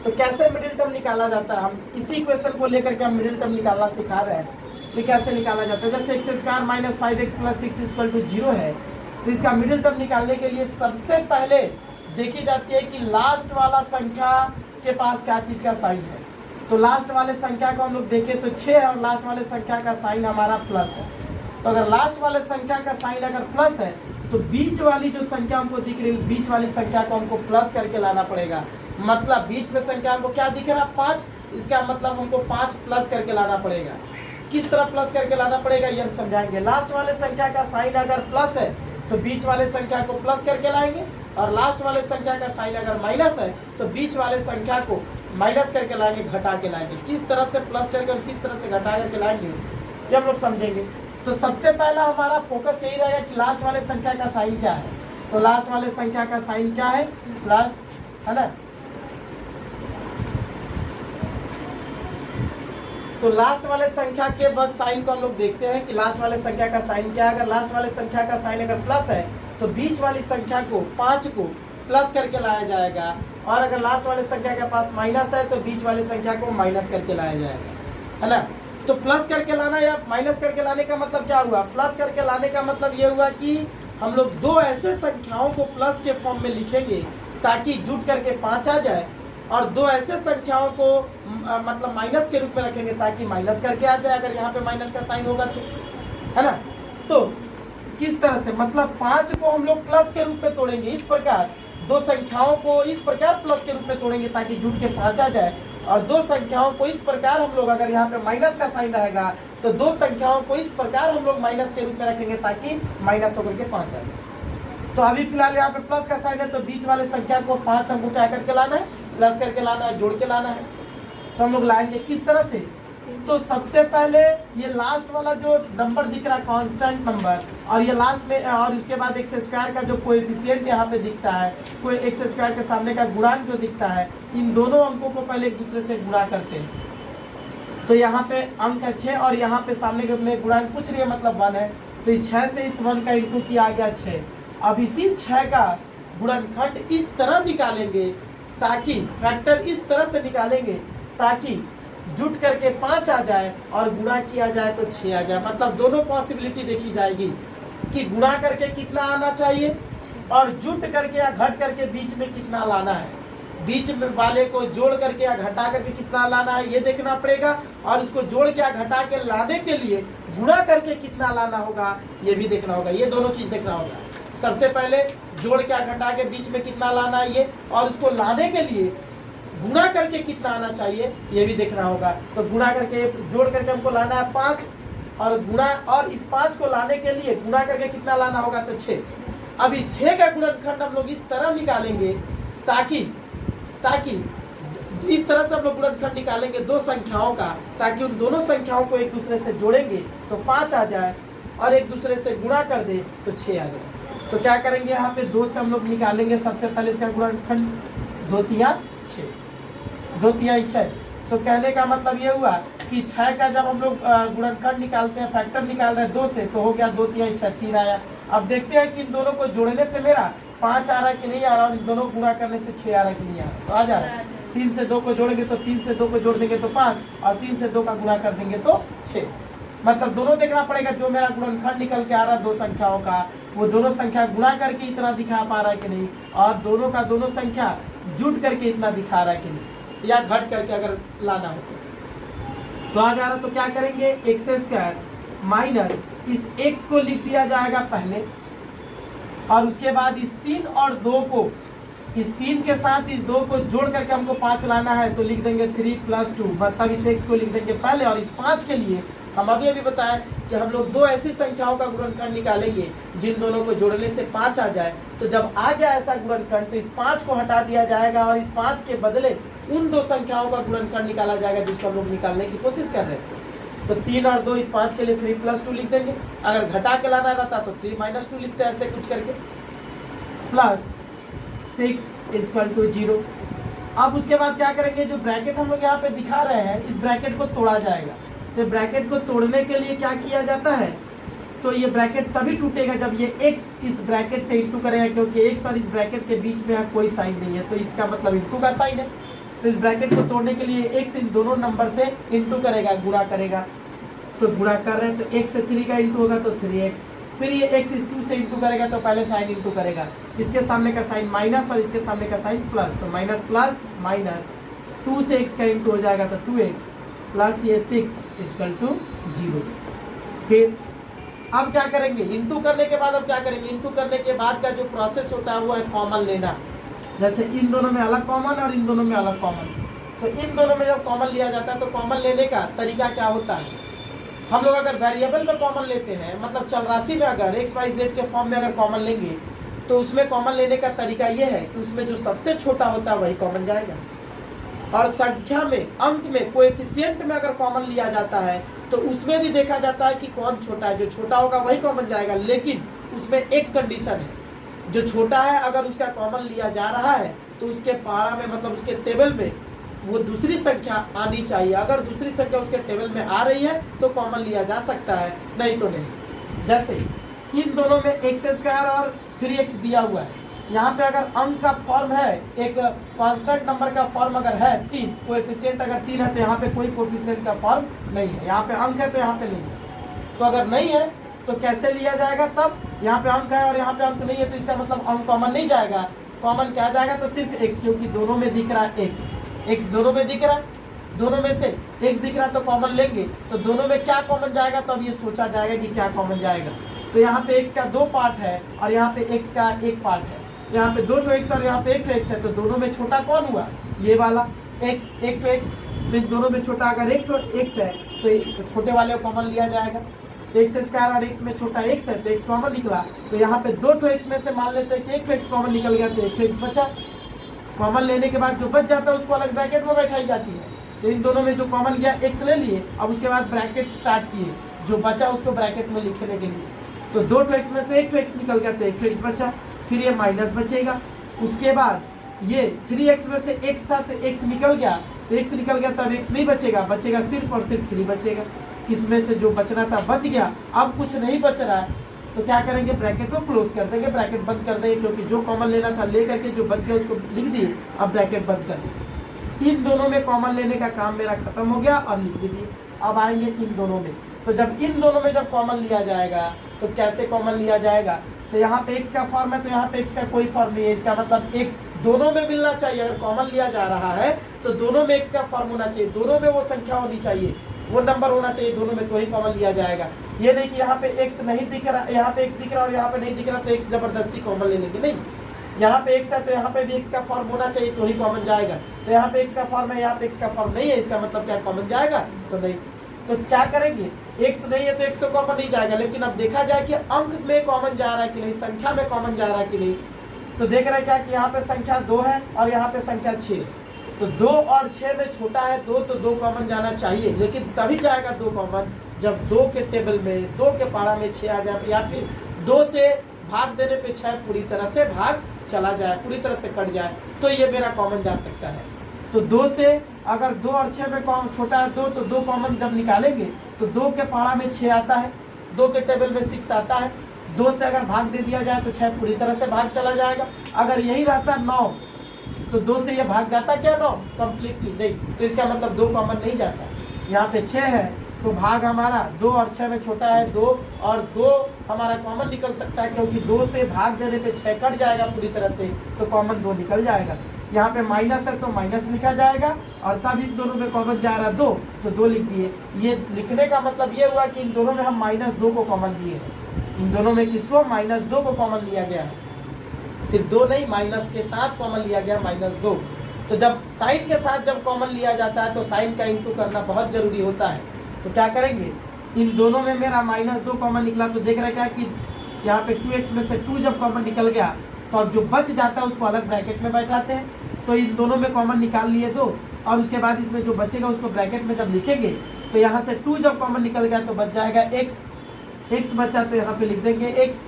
तो कैसे मिडिल टर्म निकाला जाता है, हम इसी इक्वेशन को लेकर के हम मिडिल टर्म निकालना सिखा रहे हैं कि कैसे निकाला जाता है। जैसे x² minus 5x plus 6 equal to 0 है, तो इसका मिडिल टर्म निकालने के लिए सबसे पहले देखी जाती है कि लास्ट वाला संख्या के पास क्या चीज़ का साइन है। तो लास्ट वाले संख्या को हम लोग देखें तो 6 है और लास्ट वाले संख्या का साइन हमारा प्लस है। तो अगर लास्ट वाले संख्या का साइन अगर प्लस है तो बीच वाली जो संख्या हमको दिख रही है उस बीच वाली संख्या को हमको प्लस करके लाना पड़ेगा। मतलब बीच में संख्या हमको क्या दिख रहा है? 5, इसका मतलब हमको 5 प्लस करके लाना पड़ेगा। किस तरह प्लस करके लाना पड़ेगा ये हम समझाएंगे। लास्ट वाले संख्या का साइन अगर प्लस है तो बीच वाले संख्या को प्लस करके लाएंगे, और लास्ट वाले संख्या का साइन अगर माइनस है तो बीच वाले संख्या को माइनस करके लाएंगे, घटा के लाएंगे। किस तरह से प्लस करके और किस तरह से घटा करके लाएंगे ये हम लोग समझेंगे। तो सबसे पहला हमारा फोकस यही रहेगा कि लास्ट वाले संख्या का साइन क्या है। तो लास्ट वाले संख्या का साइन क्या है? प्लस, है ना। तो लास्ट वाले संख्या के बस साइन को हम लोग देखते हैं कि लास्ट वाले संख्या का साइन क्या है। अगर लास्ट वाले संख्या का साइन अगर प्लस है तो बीच वाली संख्या को 5 को प्लस करके लाया जाएगा, और अगर लास्ट वाले संख्या के पास माइनस है तो बीच वाली संख्या को माइनस करके लाया जाएगा, है ना। तो प्लस करके लाना या माइनस करके लाने का मतलब क्या हुआ? प्लस करके लाने का मतलब ये हुआ कि हम लोग दो ऐसे संख्याओं को प्लस के फॉर्म में लिखेंगे ताकि जुट करके 5 आ जाए, और दो ऐसे संख्याओं को मतलब माइनस के रूप में रखेंगे ताकि माइनस करके आ जाए, अगर यहाँ पे माइनस का साइन होगा तो, है ना। तो किस तरह से, मतलब 5 को हम लोग प्लस के रूप में तोड़ेंगे, इस प्रकार दो संख्याओं को इस प्रकार प्लस के रूप में तोड़ेंगे ताकि जुट के 5 आ जाए, और दो संख्याओं को इस प्रकार हम लोग, अगर यहाँ पे माइनस का साइन रहेगा तो दो संख्याओं को इस प्रकार हम लोग माइनस के रूप में रखेंगे ताकि माइनस होकर के 5 आ जाए। तो अभी फिलहाल यहाँ पे प्लस का साइन है तो बीच वाले संख्या को 5 हमको क्या करके लाना है? प्लस करके लाना है, जोड़ के लाना है। तो हम लोग लाएंगे किस तरह से? तो सबसे पहले ये लास्ट वाला जो नंबर दिख रहा है कांस्टेंट नंबर, और ये लास्ट में, और उसके बाद x² का जो कोएफिशिएंट यहाँ पे दिखता है, कोई x² के सामने का गुणांक जो दिखता है, इन दोनों अंकों को पहले एक दूसरे से गुणा करते हैं। तो यहाँ पे अंक है 6 और यहाँ पे सामने के में गुणांक कुछ नहीं है, मतलब 1 है। तो इस 6 से इस 1 का इंटू किया गया 6। अब इसी 6 का गुणनखंड इस तरह निकालेंगे ताकि फैक्टर इस तरह से निकालेंगे ताकि जुट करके 5 आ जाए और गुणा किया जाए तो 6 आ जाए। मतलब दोनों पॉसिबिलिटी देखी जाएगी कि गुणा करके कितना आना चाहिए और जुट करके या घट करके बीच में कितना लाना है, बीच में वाले को जोड़ करके या घटा करके कितना लाना है ये देखना पड़ेगा, और उसको जोड़ के या घटा के लाने के लिए गुणा करके कितना लाना होगा ये भी देखना होगा। ये दोनों चीज़ देखना होगा। सबसे पहले जोड़ के या घटा के बीच में कितना लाना है ये, और उसको लाने के लिए गुणा करके कितना आना चाहिए ये भी देखना होगा। तो गुणा करके, जोड़ करके हमको लाना है 5, और गुणा, और इस 5 को लाने के लिए गुणा करके कितना लाना होगा तो 6। अब इस 6 का गुणनखंड हम लोग इस तरह निकालेंगे ताकि इस तरह से हम लोग गुणनखंड निकालेंगे दो संख्याओं का, ताकि उन दोनों संख्याओं को एक दूसरे से जोड़ेंगे तो 5 आ जाए, और एक दूसरे से गुणा कर दे तो 6 आ जाए। तो क्या करेंगे यहाँ पे 2 से हम लोग निकालेंगे सबसे पहले इसका गुणनखंड, 2 तिया 6, 2 तिया 6। तो कहने का मतलब ये हुआ कि 6 का जब हम लोग गुणनखंड निकालते हैं, फैक्टर निकाल रहे हैं 2 से, तो हो गया 2 तिया 6, 3 आया। अब देखते हैं कि इन दोनों को जोड़ने से मेरा 5 आ रहा है कि नहीं आ रहा, और इन दोनों गुणा करने से 6 आ रहा है कि नहीं आ रहा, तो आ जा रहा है। 3 से 2 को जोड़ेंगे तो 3 से 2 को जोड़ देंगे तो 5, और 3 से 2 का गुणा कर देंगे तो 6। मतलब दोनों देखना पड़ेगा, जो मेरा गुणनखंड निकल के आ रहा है 2 संख्याओं का, वो दोनों संख्या गुणा करके इतना दिखा पा रहा है कि नहीं, और दोनों का दोनों संख्या जुट करके इतना दिखा रहा है कि नहीं, या घट करके अगर लाना हो तो आ जा रहा। तो क्या करेंगे, x² माइनस इस x को लिख दिया जाएगा पहले, और उसके बाद इस 3 और 2 को, इस 3 के साथ इस 2 को जोड़ करके हमको 5 लाना है, तो लिख देंगे 3 + 2, मतलब इस x को लिख देंगे पहले। और इस 5 के लिए हम अभी बताया कि हम लोग 2 ऐसी संख्याओं का गुणनखंड निकालेंगे जिन दोनों को जोड़ने से 5 आ जाए। तो जब आ गया ऐसा गुणनखंड तो इस 5 को हटा दिया जाएगा, और इस 5 के बदले उन 2 संख्याओं का गुणनखंड निकाला जाएगा जिसको हम लोग निकालने की कोशिश कर रहे थे। तो 3 और 2 इस 5 के लिए 3 + 2 लिख देंगे। अगर घटा के लाना रहता तो 3 - 2 लिखते, ऐसे कुछ करके, प्लस 6 = 0। अब उसके बाद क्या करेंगे, जो ब्रैकेट हम लोग यहाँ पे दिखा रहे हैं, इस ब्रैकेट को तोड़ा जाएगा। तो ब्रैकेट को तोड़ने के लिए क्या किया जाता है, तो ये ब्रैकेट तभी टूटेगा जब ये x इस ब्रैकेट से इंटू करेगा, क्योंकि x और इस ब्रैकेट के बीच में यहाँ कोई साइन नहीं है, तो इसका मतलब इंटू का साइन है। तो इस ब्रैकेट को तोड़ने के लिए x इन दोनों नंबर से इंटू करेगा, गुणा करेगा। तो गुणा कर रहे हैं तो x से 3 का इंटू होगा तो 3x, फिर ये x इस 2 से इंटू करेगा तो पहले साइन इंटू करेगा, इसके सामने का साइन माइनस और इसके सामने का साइन प्लस, तो माइनस प्लस माइनस, 2 से x का इंटू हो जाएगा तो 2x, प्लस ये 6 = 0। फिर अब क्या करेंगे, इंटू करने के बाद अब क्या करेंगे, इंटू करने के बाद का जो प्रोसेस होता है वो है कॉमन लेना। जैसे इन दोनों में अलग कॉमन और इन दोनों में अलग कॉमन, तो इन दोनों में जब कॉमन लिया जाता है तो कॉमन लेने का तरीका क्या होता है, हम लोग अगर वेरिएबल में कॉमन लेते हैं, मतलब चल राशि में अगर XYZ के फॉर्म में अगर कॉमन लेंगे, तो उसमें कॉमन लेने का तरीका ये है कि उसमें जो सबसे छोटा होता है वही कॉमन जाएगा। और संख्या में, अंक में, कोएफिशिएंट में अगर कॉमन लिया जाता है तो उसमें भी देखा जाता है कि कौन छोटा है, जो छोटा होगा वही कॉमन जाएगा। लेकिन उसमें एक कंडीशन है, जो छोटा है अगर उसका कॉमन लिया जा रहा है तो उसके पारा में, मतलब उसके टेबल में वो दूसरी संख्या आनी चाहिए। अगर दूसरी संख्या उसके टेबल में आ रही है तो कॉमन लिया जा सकता है, नहीं तो नहीं। जैसे इन दोनों में x² और 3x दिया हुआ है, यहाँ पे अगर अंक का फॉर्म है, एक कांस्टेंट नंबर का फॉर्म अगर है 3, कोएफिशिएंट अगर 3 है तो यहाँ पे कोई कोएफिशिएंट का फॉर्म नहीं है, यहाँ पे अंक है तो यहाँ पे नहीं है। तो अगर नहीं है तो कैसे लिया जाएगा, तब यहाँ पे अंक है और यहाँ पे अंक नहीं है तो इसका मतलब अंक कॉमन नहीं जाएगा। कॉमन क्या जाएगा, तो सिर्फ x, क्योंकि दोनों में दिख रहा है x दोनों में दिख रहा है, दोनों में से x दिख रहा है तो कॉमन लेंगे। तो दोनों में क्या कॉमन जाएगा, तो अब ये सोचा जाएगा कि क्या कॉमन जाएगा। तो यहाँ पे x का 2 पार्ट है और यहाँ पे x का 1 पार्ट है, यहाँ पे 2 x और यहाँ पे 1 x है, तो दोनों में छोटा कौन हुआ, ये वाला x, 1 x। तो दोनों में छोटा अगर 1 x है तो छोटे वाले को कॉमन लिया जाएगा। x² और x में छोटा x है तो x कॉमन निकला। तो यहाँ पे 2 x में से मान लेते हैं कि 1 x कॉमन निकल गया तो 1 x बचा। कॉमन लेने के बाद जो बच जाता है उसको अलग ब्रैकेट में बैठाई जाती है। तो इन दोनों में जो कॉमन लिया x ले लिए, अब उसके बाद ब्रैकेट स्टार्ट किए, जो बचा उसको ब्रैकेट में लिखने के लिए। तो 2 x में से 1 x निकल गया तो 1 x बचा, फिर ये माइनस बचेगा। उसके बाद ये 3x में से x था तो x निकल गया, तो x निकल गया तब x नहीं बचेगा, बचेगा सिर्फ और सिर्फ 3 बचेगा। इसमें से जो बचना था बच गया, अब कुछ नहीं बच रहा है तो क्या करेंगे, ब्रैकेट को क्लोज कर देंगे, ब्रैकेट बंद कर देंगे, क्योंकि जो कॉमन लेना था ले करके जो बच गया उसको लिख दिए, अब ब्रैकेट बंद कर दिए। इन दोनों में कॉमन लेने का काम मेरा खत्म हो गया और लिख दिए। अब आएंगे इन दोनों में, तो जब इन दोनों में जब कॉमन लिया जाएगा तो कैसे कॉमन लिया जाएगा, तो यहाँ पे x का फॉर्म है तो यहाँ पे x का कोई फॉर्म नहीं है, इसका मतलब x दोनों में मिलना चाहिए। अगर कॉमन लिया जा रहा है तो दोनों में x का फॉर्म होना चाहिए, दोनों में वो संख्या होनी चाहिए, वो नंबर होना चाहिए दोनों में, तो ही कॉमन लिया जाएगा। ये नहीं कि यहाँ पे x नहीं दिख रहा, यहाँ पे x दिख रहा और यहाँ पे नहीं दिख रहा तो x जबरदस्ती कॉमन ले लेंगे, नहीं। यहाँ पे x है तो यहाँ पे भी x का फॉर्म होना चाहिए तो ही कॉमन जाएगा। तो यहाँ पे x का फॉर्म है, यहाँ पे x का फॉर्म नहीं है, इसका मतलब क्या कॉमन जाएगा, तो नहीं। तो क्या करेंगे, x नहीं है तो x तो कॉमन नहीं जाएगा, लेकिन अब देखा जाए कि अंक में कॉमन जा रहा है कि नहीं, संख्या में कॉमन जा रहा है कि नहीं। तो देख रहे हैं क्या कि यहाँ पे संख्या 2 है और यहाँ पे संख्या 6 है, तो 2 और 6 में छोटा है 2, तो 2 कॉमन जाना चाहिए, लेकिन तभी जाएगा 2 कॉमन जब 2 के टेबल में 2 के पारा में 6 आ जाए या फिर 2 से भाग देने पे 6 पूरी तरह से भाग चला जाए, पूरी तरह से कट जाए, तो ये मेरा कॉमन जा सकता है। तो 2 से अगर 2 और 6 में कॉमन छोटा है 2, तो 2 कॉमन जब निकालेंगे तो 2 के पारा में 6 आता है, 2 के टेबल में 6 आता है, 2 से अगर भाग दे दिया जाए तो 6 पूरी तरह से भाग चला जाएगा। अगर यही रहता 9 तो 2 से ये भाग जाता क्या 9 कम्प्लीटली नहीं, तो इसका मतलब 2 कॉमन नहीं जाता। यहाँ पे 6 है तो भाग हमारा 2 और 6 में छोटा है 2, और 2 हमारा कॉमन निकल सकता है क्योंकि 2 से भाग देने पे 6 कट जाएगा पूरी तरह से, तो कॉमन 2 निकल जाएगा। यहाँ पे माइनस है तो माइनस लिखा जाएगा, और तब इन दोनों में कॉमन जा रहा है 2 तो 2 लिख दिए। ये लिखने का मतलब ये हुआ कि इन दोनों में हम -2 को कॉमन दिए हैं, इन दोनों में किसको -2 को कॉमन लिया गया है, सिर्फ 2 नहीं माइनस के साथ कॉमन लिया गया -2। तो जब साइन के साथ जब कॉमन लिया जाता है तो साइन का इंटू करना बहुत जरूरी होता है। तो क्या करेंगे, इन दोनों में मेरा -2 कॉमन निकला, तो देख रहे क्या कि यहाँ पे 2x में से 2 जब कॉमन निकल गया तो अब जो बच जाता है उसको अलग ब्रैकेट में बैठाते हैं। तो इन दोनों में कॉमन निकाल लिए 2, और उसके बाद इसमें जो बचेगा उसको ब्रैकेट में जब लिखेंगे तो यहाँ से 2 जब कॉमन निकल गया तो बच जाएगा x बचा, तो यहाँ पे लिख देंगे x।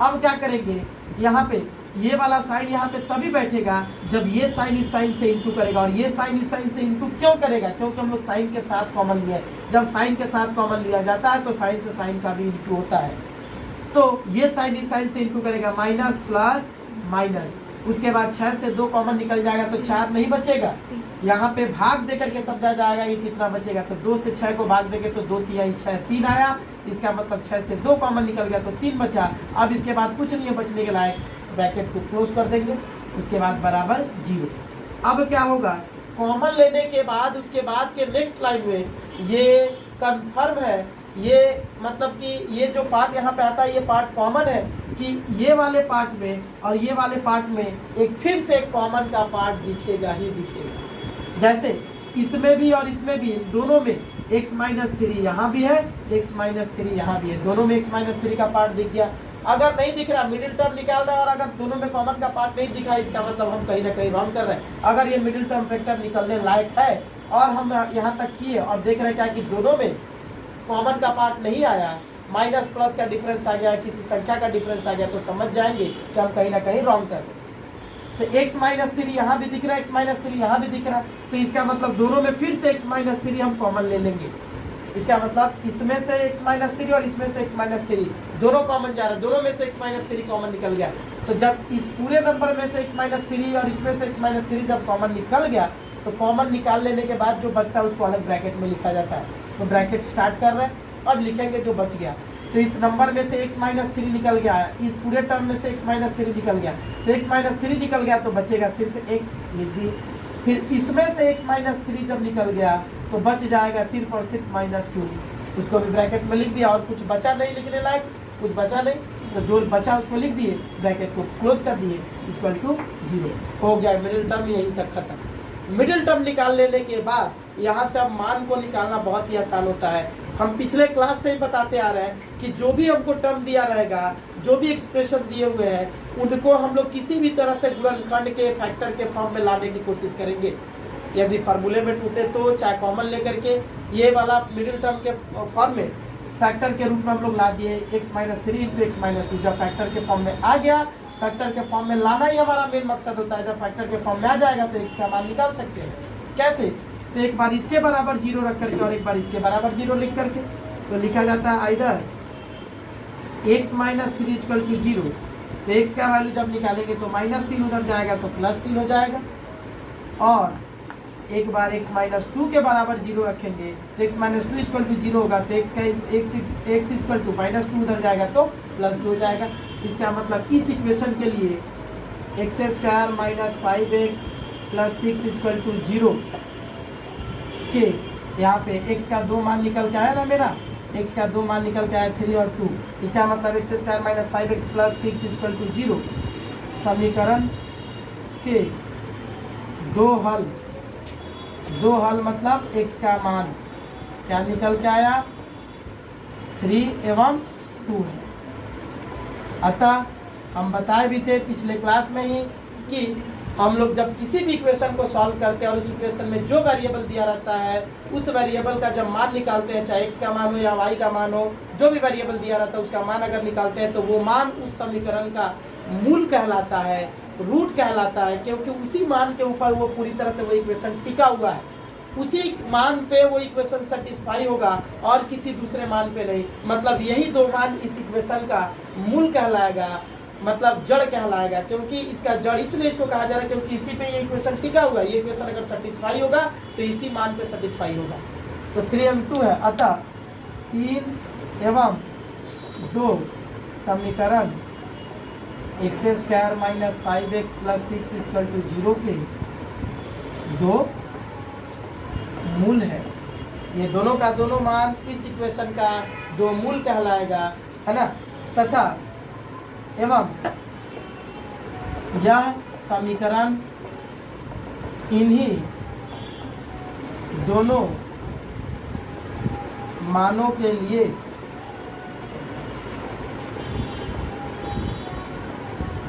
अब क्या करेंगे, यहाँ पे ये वाला साइन यहाँ पे तभी बैठेगा जब ये साइन इस साइन से इंटू करेगा, और ये साइन इस साइन से इंटू क्यों करेगा, क्योंकि हम लोग साइन के साथ कॉमन लिया है। जब साइन के साथ कॉमन लिया जाता है तो साइन से साइन का भी इंटू होता है, तो ये साइन इस साइन से इंटू करेगा, माइनस प्लस माइनस। उसके बाद 6 से 2 कॉमन निकल जाएगा तो 4 नहीं बचेगा, यहाँ पे भाग दे करके समझा जाएगा कि कितना बचेगा। तो 2 से 6 को भाग देंगे तो 2 तिहाई 6 3 आया, इसका मतलब 6 से 2 कॉमन निकल गया तो 3 बचा। अब इसके बाद कुछ नहीं है बचने के लायक, ब्रैकेट को क्लोज कर देंगे, उसके बाद बराबर 0। अब क्या होगा, कॉमन लेने के बाद उसके बाद के नेक्स्ट लाइन में ये कन्फर्म है, ये मतलब कि ये जो पार्ट यहाँ पे आता है ये पार्ट कॉमन है कि ये वाले पार्ट में और ये वाले पार्ट में एक फिर से एक कॉमन का पार्ट दिखेगा ही दिखेगा। जैसे इसमें भी और इसमें भी, दोनों में x-3 यहाँ भी है, x-3 यहाँ भी है, दोनों में x-3 का पार्ट दिख गया। अगर नहीं दिख रहा, मिडिल टर्म निकाल रहा है और अगर दोनों में कॉमन का पार्ट नहीं दिखा, इसका मतलब हम कहीं ना कहीं रॉन्ग कर रहे हैं। अगर ये मिडिल टर्म फैक्टर निकलने लायक है और हम यहाँ तक किए और देख रहे हैं क्या कि दोनों में कॉमन का पार्ट नहीं आया, माइनस प्लस का डिफरेंस आ गया, किसी संख्या का डिफरेंस आ गया, तो समझ जाएंगे कि हम कहीं ना कहीं रॉन्ग कर रहे हैं। तो x-3 यहाँ भी दिख रहा है, x-3 यहाँ भी दिख रहा है, तो इसका मतलब दोनों में फिर से x-3 हम कॉमन ले लेंगे। इसका मतलब इसमें से x-3 और इसमें से x-3 दोनों कॉमन जा रहा है, दोनों में से x-3 कॉमन निकल गया। तो जब इस पूरे नंबर में से x-3 और इसमें से x-3 जब कॉमन निकल गया तो कॉमन निकाल लेने के बाद जो बचता है उसको अलग ब्रैकेट में लिखा जाता है। तो ब्रैकेट स्टार्ट कर रहे हैं, अब लिखेंगे जो बच गया। तो इस नंबर में से x-3 निकल गया, इस पूरे टर्म में से x-3 निकल गया, तो x-3 निकल गया तो बचेगा सिर्फ x लिख दिए। फिर इसमें से x-3 जब निकल गया तो बच जाएगा सिर्फ और सिर्फ -2, उसको भी ब्रैकेट में लिख दिया। और कुछ बचा नहीं लिखने लायक, कुछ बचा नहीं, तो जो बचा उसको लिख दिए, ब्रैकेट को क्लोज कर दिए, इक्वल टू 0 हो गया। मिडिल टर्म यहीं तक खत्म। मिडिल टर्म निकाल लेने के बाद यहाँ से अब मान को निकालना बहुत ही आसान होता है। हम पिछले क्लास से ही बताते आ रहे हैं कि जो भी हमको टर्म दिया रहेगा, जो भी एक्सप्रेशन दिए हुए हैं, उनको हम लोग किसी भी तरह से गुणनखंड के फैक्टर के फॉर्म में लाने की कोशिश करेंगे। यदि फार्मूले में टूटे तो चाहे कॉमन लेकर के ये वाला मिडिल टर्म के फॉर्म में फैक्टर के रूप में हम लोग ला दिए x-3 इंटू x-2। जब फैक्टर के फॉर्म में आ गया, फैक्टर के फॉर्म में लाना ही हमारा मेन मकसद होता है। जब फैक्टर के फॉर्म में आ जाएगा तो x का मान निकाल सकते हैं। कैसे? तो एक बार इसके बराबर 0 रख करके और एक बार इसके बराबर 0 लिख करके, तो लिखा जाता है इधर x-3 इक्वल टू 0। तो x का वैल्यू जब निकालेंगे तो -3 उधर जाएगा तो +3 हो जाएगा, और एक बार x-2 के बराबर 0 रखेंगे तो x-2 इक्वल टू 0 होगा, तो x इक्वल टू -2 उधर जाएगा तो +2 हो जाएगा। इसका मतलब इस इक्वेशन के लिए x² - 5x + 6 इक्वल टू 0 के यहाँ पे x का 2 मान निकल के आया ना, मेरा x का 2 मान निकल के आया 3 और 2। इसका मतलब x² - 5x + 6 इक्वल टू 0। समीकरण के दो हल मतलब x का मान क्या निकल के आया, 3 एवं 2 है। अतः हम बताए भी थे पिछले क्लास में ही कि हम लोग जब किसी भी इक्वेशन को सॉल्व करते हैं और उस इक्वेशन में जो वेरिएबल दिया रहता है उस वेरिएबल का जब मान निकालते हैं, चाहे x का मान हो या y का मान हो, जो भी वेरिएबल दिया रहता है उसका मान अगर निकालते हैं तो वो मान उस समीकरण का मूल कहलाता है, रूट कहलाता है, क्योंकि उसी मान के ऊपर वो पूरी तरह से वो इक्वेशन टिका हुआ है। उसी मान पे वो इक्वेशन सेटिस्फाई होगा और किसी दूसरे मान पे नहीं। मतलब यही दो मान इस इक्वेशन का मूल कहलाएगा, मतलब जड़ कहलाएगा, क्योंकि इसका जड़ इसलिए इसको कहा जा रहा है क्योंकि इसी पे ये इक्वेशन टिका हुआ है। ये इक्वेशन अगर सेटिस्फाई होगा तो इसी मान पे सेटिस्फाई होगा। तो 3m2 है, अतः 3 एवं 2 समीकरण x² minus 5x plus 6 equal to 0 के दो मूल है। ये दोनों का दोनों मान इस इक्वेशन का दो मूल कहलाएगा, है ना। तथा एवं यह समीकरण इन्हीं दोनों मानों के लिए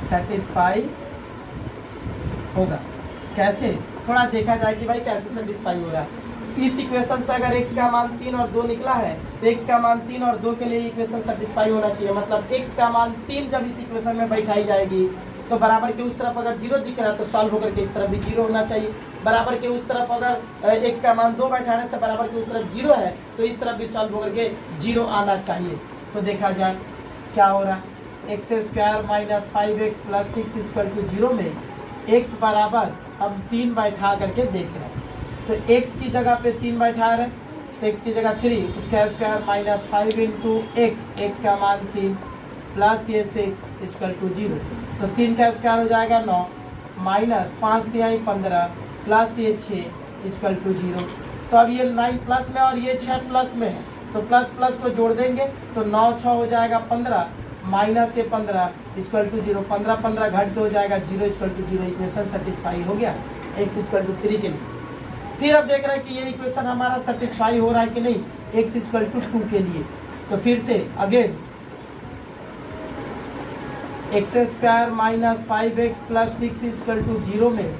सेटिस्फाई होगा। कैसे, थोड़ा देखा जाए कि भाई कैसे सेटिस्फाई हो रहा है। इस इक्वेशन से अगर x का मान 3 और 2 निकला है तो x का मान 3 और 2 के लिए इक्वेशन सेटिस्फाई होना चाहिए। मतलब x का मान 3 जब इस इक्वेशन में बैठाई जाएगी तो बराबर के उस तरफ अगर 0 दिख रहा है तो सॉल्व होकर के इस तरफ भी 0 होना चाहिए। बराबर के उस तरफ अगर x का मान 2 बैठाने से बराबर के उस तरफ 0 है तो इस तरफ भी सॉल्व होकर के 0 आना चाहिए। तो देखा जाए क्या हो रहा है। x² minus 5x plus 6 equal to 0 में x बराबर हम 3 बैठा करके देख रहे हैं। तो x की जगह पे 3 बैठा रहे तो x की जगह 3, उसका स्क्वायर माइनस 5 इंटू x का मान 3 प्लस ये 6 इक्वल टू 0। तो 3 का स्क्वायर हो जाएगा 9 माइनस 5 तिहाई 15 प्लस ये 6 इक्वल टू 0। तो अब ये 9 प्लस में और ये 6 प्लस में है तो प्लस प्लस को जोड़ देंगे तो 9 6 हो जाएगा 15 माइनस ये 15 इक्वल टू 0। 15 15 घट के हो जाएगा 0 इक्वल टू 0। इक्वेशन सेटिस्फाई हो गया x इक्वल टू 3 के लिए। फिर अब देख रहे हैं कि ये इक्वेशन हमारा सेटिस्फाई हो रहा है कि नहीं x इक्वल टू 2 के लिए। तो फिर से again x² minus 5x plus 6 equal to 0 में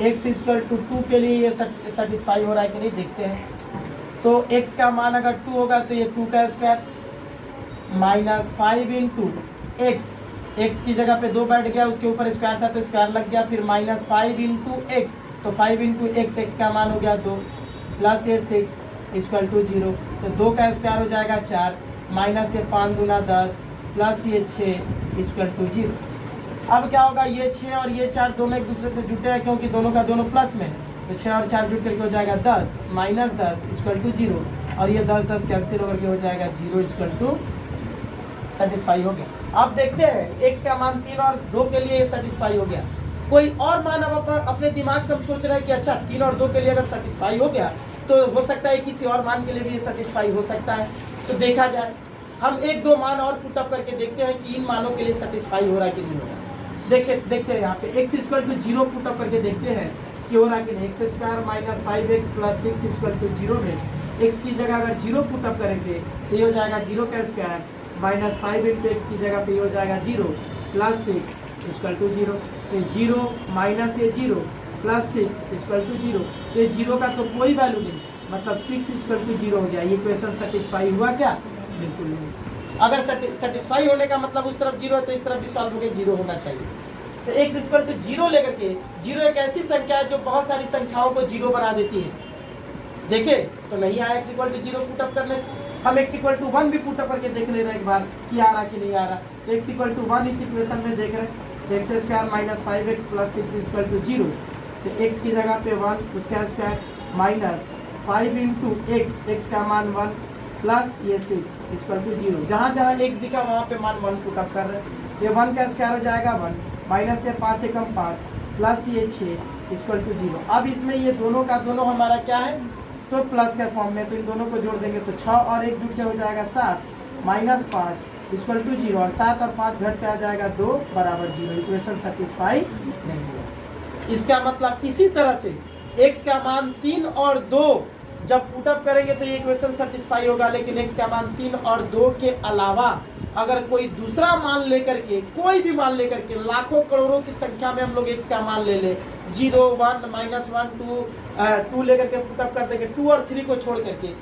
x इक्वल टू 2 के लिए ये सेटिस्फाई हो रहा है कि नहीं देखते हैं। तो x का मान अगर 2 होगा तो ये 2 का स्क्वायर माइनस 5 इंटू x की जगह पे 2 बैठ गया, उसके ऊपर स्क्वायर था तो स्क्वायर लग गया, फिर माइनस 5 इंटू x, तो 5 इंटू x का मान हो गया 2 प्लस ये 6 इक्वल टू 0। तो 2 का स्क्वायर हो जाएगा 4 माइनस ये 5 दूना 10 प्लस ये 6 इक्वल टू 0। अब क्या होगा, ये 6 और ये 4 दोनों एक दूसरे से जुटे हैं क्योंकि दोनों का दोनों प्लस में है। तो 6 और 4 जुट करके हो जाएगा 10 माइनस 10 इक्वल टू 0 और ये 10 10 कैंसिल होकर के हो जाएगा 0 इक्वल टू सेटिस्फाई हो गया। अब देखते हैं x का मान 3 और 2 के लिए सेटिस्फाई हो गया। कोई और मान अब अपने दिमाग से हम सोच रहे हैं कि अच्छा 3 और 2 के लिए अगर सेटिस्फाई हो गया तो हो सकता है किसी और मान के लिए भी ये सेटिस्फाई हो सकता है। तो देखा जाए हम 1-2 मान और पुटअप करके देखते हैं कि इन मानों के लिए सेटिस्फाई हो रहा है कि नहीं हो रहा है। देखते हैं यहाँ पे x इक्वल टू 0 पुटअप करके देखते हैं कि हो रहा है कि नहीं। x² minus 5x plus 6 equal to 0 में x की जगह अगर 0 पुटअप करेंगे तो ये हो जाएगा 0 का स्क्वायर माइनस 5 इंटू x की जगह पे ये हो जाएगा 0 प्लस 6 इक्वल टू 0। तो 0 माइनस ये 0 प्लस 6 इक्वल टू 0। ये 0 का तो कोई वैल्यू नहीं, मतलब 6 इक्वल टू 0 हो गया। ये क्वेश्चन सेटिस्फाई हुआ क्या? बिल्कुल नहीं। अगर सेटिस्फाई होने का मतलब उस तरफ 0 है तो इस तरफ भी सॉल्व होकर 0 होना चाहिए। तो x इक्वल टू 0 लेकर के 0 एक ऐसी संख्या है जो बहुत सारी संख्याओं को 0 बना देती है। देखे तो नहीं आया x इक्वल टू 0 पुटअप करने से। हम x इक्वल टू 1 भी पुटअप करके देख ले रहे हैं एक बार कि आ रहा कि नहीं आ रहा। तो x इक्वल टू 1 इस इक्वेशन में देख रहे हैं तो x² minus 5x plus 6 equal to 0। तो x की जगह पे 1 उसका स्क्वायर माइनस 5 इंटू x का मान 1 प्लस ये 6 इक्वल टू 0। जहाँ जहाँ x दिखा वहाँ पे मान 1 पुटअप कर रहे हैं। ये 1 का स्क्वायर हो जाएगा 1 माइनस ये 5 एकम 5 प्लस ये 6 इक्वल टू 0। अब इसमें ये दोनों का दोनों हमारा क्या है तो प्लस के फॉर्म में, तो इन दोनों को जोड़ देंगे तो 6 और 1 जुट के हो जाएगा 7 माइनस 5 इक्वल टू 0 और 7 और 5 घट के आ जाएगा 2 बराबर 0। इक्वेशन सेटिस्फाई नहीं हुआ। इसका मतलब इसी तरह से x का मान 3 और 2 जब पुटअप करेंगे तो ये इक्वेशन सेटिस्फाई होगा, लेकिन x का मान 3 और 2 के अलावा अगर कोई दूसरा मान लेकर के, कोई भी मान लेकर के, लाखों करोड़ों की संख्या में हम लोग x का मान ले ले, 0 1 -1 2 लेकर के पुटअप कर देंगे, 2 और 3 को छोड़ करके,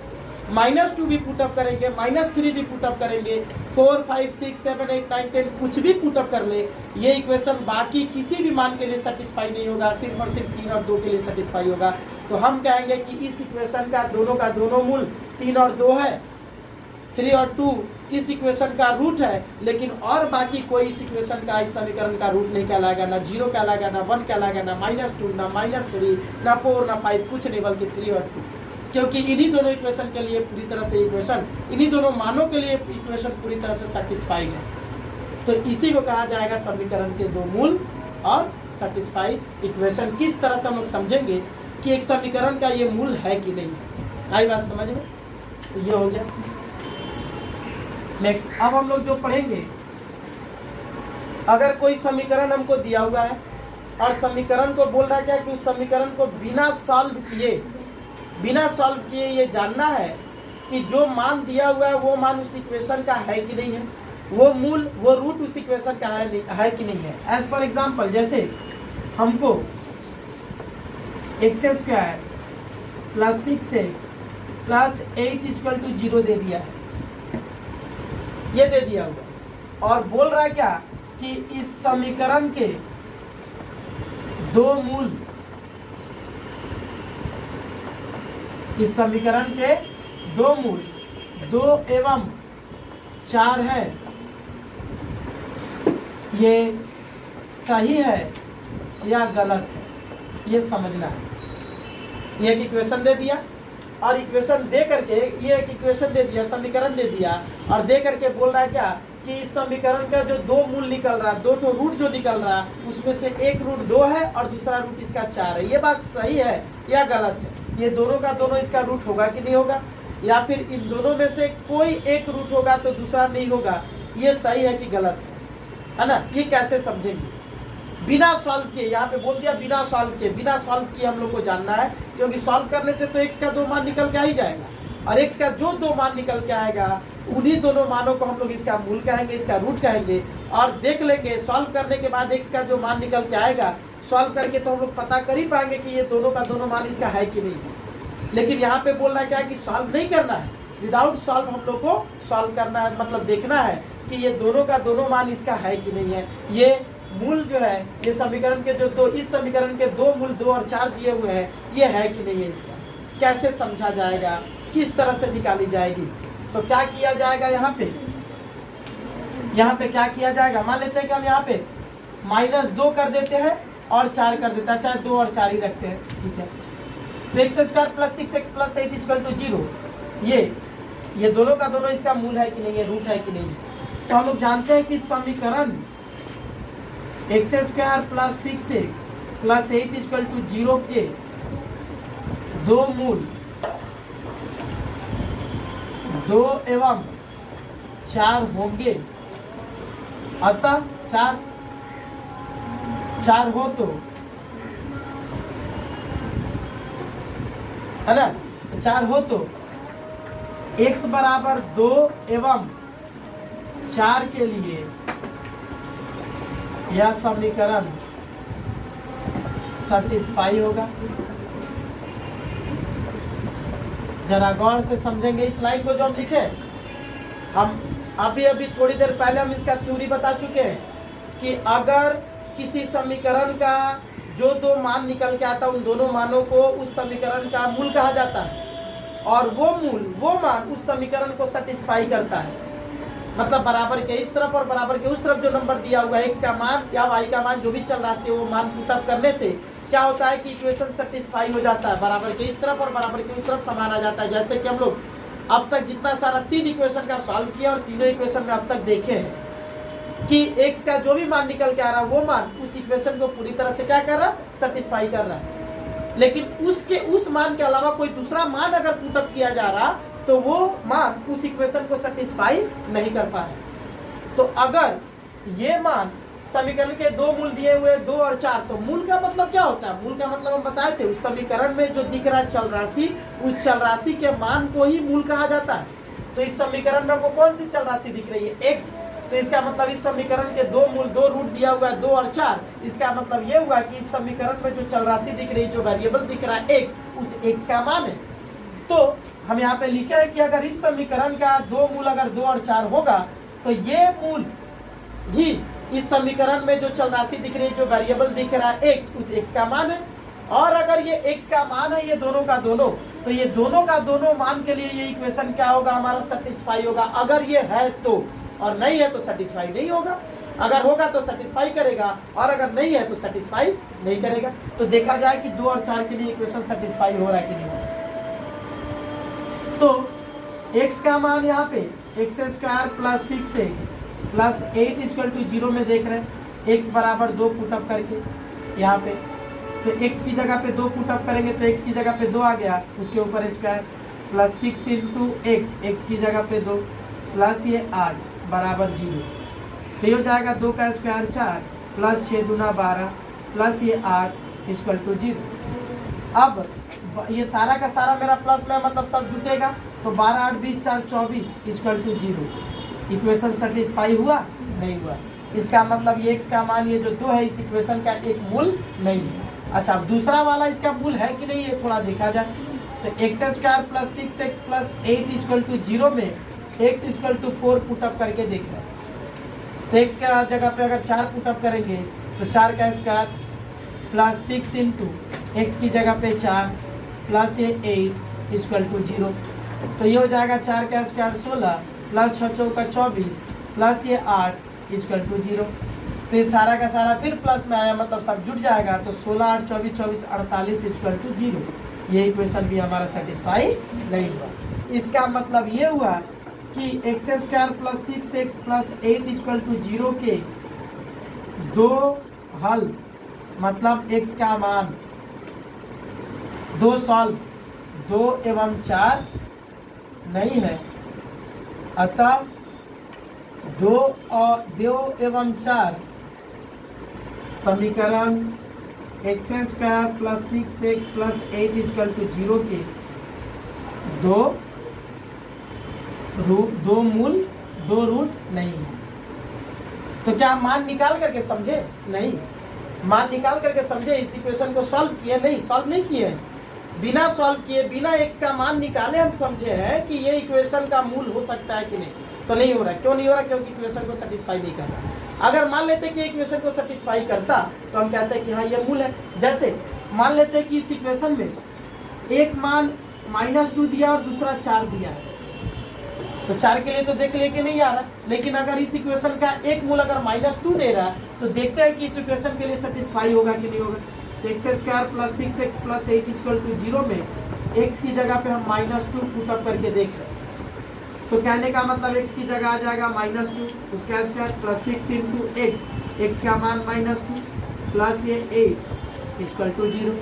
-2 भी पुटअप करेंगे, -3 भी पुटअप करेंगे, 4 5 6 7 8 9 10 कुछ भी पुटअप कर ले, ये इक्वेशन बाकी किसी भी मान के लिए सेटिस्फाई नहीं होगा, सिर्फ और सिर्फ 3 और 2 के लिए सेटिस्फाई होगा। तो हम कहेंगे कि इस इक्वेशन का दोनों मूल 3 और 2 है, 3 और 2 इस इक्वेशन का रूट है, लेकिन और बाकी कोई इस इक्वेशन का, इस समीकरण का रूट नहीं कहलाएगा, ना 0 कहलाएगा, ना 1 कहलाएगा, ना -2, ना -3, ना 4, ना 5, कुछ नहीं, बल्कि 3 और 2, क्योंकि इन्हीं दोनों इक्वेशन के लिए पूरी तरह से इक्वेशन, इन्हीं दोनों मानों के लिए इक्वेशन पूरी तरह से सेटिस्फाइड है। तो इसी को कहा जाएगा समीकरण के दो मूल और सेटिस्फाइड इक्वेशन। किस तरह से हम लोग समझेंगे कि एक समीकरण का ये मूल है कि नहीं, आई बात समझ में? तो ये हो गया। नेक्स्ट अब हम लोग जो पढ़ेंगे, अगर कोई समीकरण हमको दिया हुआ है और समीकरण को बोल रहा है क्या कि उस समीकरण को बिना सॉल्व किए ये जानना है कि जो मान दिया हुआ है वो मान उस इक्वेशन का है कि नहीं है, वो मूल, वो रूट उस इक्वेशन का है कि नहीं है। एज फॉर एग्जांपल, जैसे हमको x² + 6x + 8 = 0 दे दिया है, ये दे दिया हुआ, और बोल रहा है क्या कि इस समीकरण के दो मूल, इस समीकरण के दो मूल 2 एवं 4 है, ये सही है या गलत है, ये समझना है। ये एक इक्वेशन दे दिया और इक्वेशन दे करके, ये एक इक्वेशन दे दिया, समीकरण दे दिया और दे करके बोल रहा है क्या कि इस समीकरण का जो दो मूल निकल रहा है, दो ठो रूट जो निकल रहा है, उसमें से एक रूट 2 है और दूसरा रूट इसका 4 है। ये बात सही है या गलत है? ये दोनों का दोनों इसका रूट होगा कि नहीं होगा, या फिर इन दोनों में से कोई एक रूट होगा तो दूसरा नहीं होगा, ये सही है कि गलत है ना? ये कैसे समझेंगे? बिना सॉल्व किए, यहाँ पे बोल दिया बिना सॉल्व किए हम लोग को जानना है, क्योंकि सॉल्व करने से तो x का 2 मान निकल के आ ही जाएगा, और x का जो 2 मान निकल के आएगा उन्हीं दोनों मानों को हम लोग इसका मूल कहेंगे, इसका रूट कहेंगे, और देख लेंगे सॉल्व करने के बाद x का जो मान निकल के आएगा, सॉल्व करके तो हम लोग पता कर ही पाएंगे कि ये दोनों का दोनों मान इसका है कि नहीं है। लेकिन यहाँ पे बोल रहा है क्या कि सॉल्व नहीं करना है, विदाउट सॉल्व हम लोग को सॉल्व करना है, मतलब देखना है कि ये दोनों का दोनों मान इसका है कि नहीं है। ये मूल जो है, ये समीकरण के जो दो, इस समीकरण के दो मूल 2 और 4 दिए हुए हैं, ये है कि नहीं है, इसका कैसे समझा जाएगा, किस तरह से निकाली जाएगी? तो क्या किया जाएगा यहाँ पे क्या किया जाएगा? मान लेते हैं कि हम यहाँ पे -2 कर देते हैं और 4 कर देते हैं, चाहे 2 और 4 ही रखते हैं, ठीक है। तो x² + 6x + 8 = 0, ये दोनों का दोनों इसका मूल है कि नहीं है, रूट है कि नहीं। तो हम लोग जानते हैं कि समीकरण x² + 6x + 8 = 0 के दो मूल 2 एवं 4 होंगे, अतः 4 हो तो, है ना, 4 हो तो x = 2 एवं 4 के लिए यह समीकरण सेटिस्फाई होगा। जरा गौर से समझेंगे इस लाइन को जो हम लिखे। हम अभी थोड़ी देर पहले हम इसका थ्योरी बता चुके हैं कि अगर किसी समीकरण का जो 2 मान निकल के आता है, उन दोनों मानों को उस समीकरण का मूल कहा जाता है, और वो मान उस समीकरण को सेटिस्फाई करता है। मतलब बराबर के इस तरफ और बराबर के उस तरफ जो नंबर दिया हुआ है, x का मान या y का मान जो भी चल रहा है, वो मान पुटअप करने से क्या होता है कि इक्वेशन सेटिस्फाई हो जाता है, बराबर के इस तरफ और बराबर के उस तरफ समान आ जाता है। जैसे कि हम लोग अब तक जितना सारा 3 इक्वेशन का सॉल्व किया और तीनों इक्वेशन में अब तक देखे हैं कि x का जो भी मान निकल के आ रहा है, वो मान उस इक्वेशन को पूरी तरह से क्या कर रहा है, सेटिस्फाई कर रहा है। लेकिन उस मान के अलावा कोई दूसरा मान अगर पुटअप किया जा रहा, तो वो मान उस इक्वेशन को सेटिस्फाई नहीं कर पा रहे। तो अगर ये मान समीकरण के दो मूल दिए हुए 2 और 4, तो मूल का मतलब क्या होता है? मूल का मतलब हम बताए थे, उस समीकरण में जो दिख रहा है चल राशि, उस चल राशि के मान को ही मूल कहा जाता है। तो इस समीकरण में हमको कौन सी चल राशि दिख रही है? x। तो इसका मतलब इस समीकरण के दो मूल, दो रूट दिया हुआ है 2 और 4, इसका मतलब ये हुआ कि इस समीकरण में जो चल राशि दिख रही है, जो वेरिएबल दिख रहा है x, उस x का मान है। तो हम यहाँ पे लिखे है कि अगर इस समीकरण का दो मूल अगर 2 और 4 होगा, तो ये मूल ही इस समीकरण में जो चल राशि दिख रही है, जो वेरिएबल दिख रहा है x, उस x का मान है। और अगर ये x का मान है, ये दोनों का दोनों, तो ये दोनों का दोनों मान के लिए ये इक्वेशन क्या होगा? हमारा सेटिस्फाई होगा। अगर ये है तो, और नहीं है तो सेटिस्फाई नहीं होगा। अगर होगा तो सेटिस्फाई करेगा, और अगर नहीं है तो सेटिस्फाई नहीं करेगा। तो देखा जाए कि 2 और 4 के लिए इक्वेशन सेटिस्फाई हो रहा है कि नहीं हो रहा है। तो x का मान यहाँ पे x² plus 6x plus 8 equal to 0 में देख रहे हैं। x बराबर 2 पुटअप करके यहाँ पे, तो x की जगह पे 2 पुटअप करेंगे तो x की जगह पे 2 आ गया, उसके ऊपर स्क्वायर प्लस 6 इंटू x की जगह पे 2 प्लस ये 8 बराबर 0। तो ये हो जाएगा 2 का स्क्वायर 4 प्लस 6 दूना 12 प्लस ये 8 इक्वल टू 0। अब ये सारा का सारा मेरा प्लस में मतलब सब जुटेगा, तो 12 8 20 4 24 इक्वल टू 0। इक्वेशन सेटिस्फाई हुआ? नहीं हुआ। इसका मतलब ये x का मान ये जो 2 है, इस इक्वेशन का एक मूल नहीं है। अच्छा, अब दूसरा वाला इसका मूल है कि नहीं, ये थोड़ा देखा जाए। तो x² plus 6x plus 8 equal to 0 में x इक्वल टू 4 पुटअप करके देख रहे हैं। तो x का जगह पे अगर 4 पुटअप करेंगे तो 4 का स्क्वायर प्लस 6 इंटू x की जगह पे 4 प्लस ये 8 इक्वल टू 0। तो ये हो जाएगा 4 का स्क्वायर 16 प्लस 6 चौका 24 प्लस ये 8 इक्वल टू 0। तो ये सारा का सारा फिर प्लस में आया, मतलब सब जुट जाएगा। तो 16 8 24 24 48 इक्वल टू 0। ये इक्वेशन भी हमारा सेटिस्फाई नहीं हुआ। इसका मतलब ये हुआ कि x² plus 6x plus 8 equal to 0 के दो हल, मतलब x का मान 2 सॉल्व 2 एवं 4 नहीं है, अतः 2 एवं 4 समीकरण x² plus 6x plus 8 equal to 0 के दो मूल 2 रूट नहीं है। तो क्या मान निकाल करके समझे? नहीं, मान निकाल करके समझे, इस इक्वेशन को सॉल्व किए नहीं, सॉल्व नहीं किए, बिना सॉल्व किए, बिना x का मान निकाले हम समझे हैं कि ये इक्वेशन का मूल हो सकता है कि नहीं। तो नहीं हो रहा। क्यों नहीं हो रहा? क्योंकि इक्वेशन को सेटिस्फाई नहीं कर रहा। अगर मान लेते कि इक्वेशन को सेटिस्फाई करता तो हम कहते हैं कि हाँ ये मूल है। जैसे मान लेते हैं कि इस इक्वेशन में एक मान -2 दिया और दूसरा 4 दिया है, तो 4 के लिए तो देख लेके नहीं आ रहा। लेकिन अगर इस इक्वेशन का एक मूल अगर -2 दे रहा है तो देखते हैं कि इस इक्वेशन के लिए सेटिस्फाई होगा कि नहीं होगा। तो x² plus 6x plus 8 equal to 0 में x की जगह पे हम -2 पुटअप करके देख रहे हैं। तो कहने का मतलब x की जगह आ जाएगा -2, उसका स्क्वायर प्लस 6 इंटू x का मान -2 प्लस ये 8 इक्वल टू 0।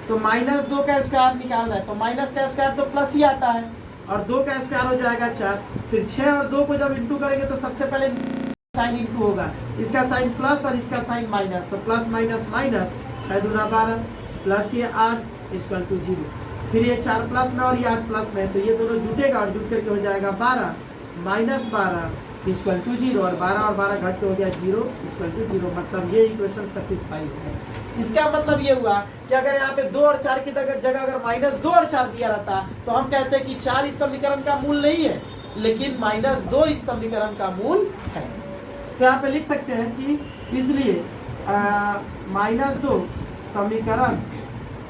तो -2 का स्क्वायर निकाल रहा है, तो माइनस का स्क्वायर तो प्लस ही आता है, और 2 का स्क्वायर हो जाएगा 4। फिर 6 और 2 को जब इंटू करेंगे तो सबसे पहले साइन इंटू होगा, इसका साइन प्लस और इसका साइन माइनस, तो प्लस माइनस माइनस 6 दूना 12 प्लस ये 8 इक्वल टू 0। फिर ये 4 प्लस में और ये 8 प्लस में, तो ये दोनों जुटेगा और जुट करके हो जाएगा 12 माइनस 12 इक्वल टू 0, और 12 और 12 घट के हो गया 0 इक्वल टू 0। मतलब ये इक्वेशन सेटिस्फाई हो गया। इसका मतलब ये हुआ कि अगर यहाँ पे 2 और 4 की जगह अगर -2 और 4 दिया रहता तो हम कहते हैं कि 4 इस समीकरण का मूल नहीं है, लेकिन -2 इस समीकरण का मूल है। तो यहाँ पे लिख सकते हैं कि इसलिए -2 समीकरण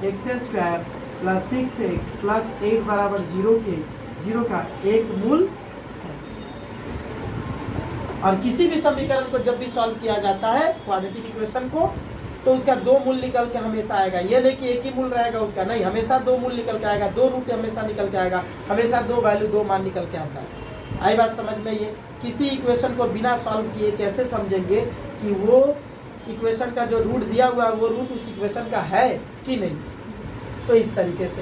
x² प्लस 6x प्लस 8 बराबर 0 का एक मूल है। और किसी भी समीकरण को जब भी सॉल्व किया जाता है क्वाड्रेटिक इक्वेशन को, तो उसका 2 मूल निकल के हमेशा आएगा। ये नहीं कि एक ही मूल रहेगा उसका, नहीं, हमेशा 2 मूल निकल के आएगा, 2 रूट हमेशा निकल के आएगा, हमेशा 2 वैल्यू 2 मान निकल के आता है। आई बात समझ में? ये किसी इक्वेशन को बिना सॉल्व किए कैसे समझेंगे कि वो इक्वेशन का जो रूट दिया हुआ है वो रूट उस इक्वेशन का है कि नहीं। तो इस तरीके से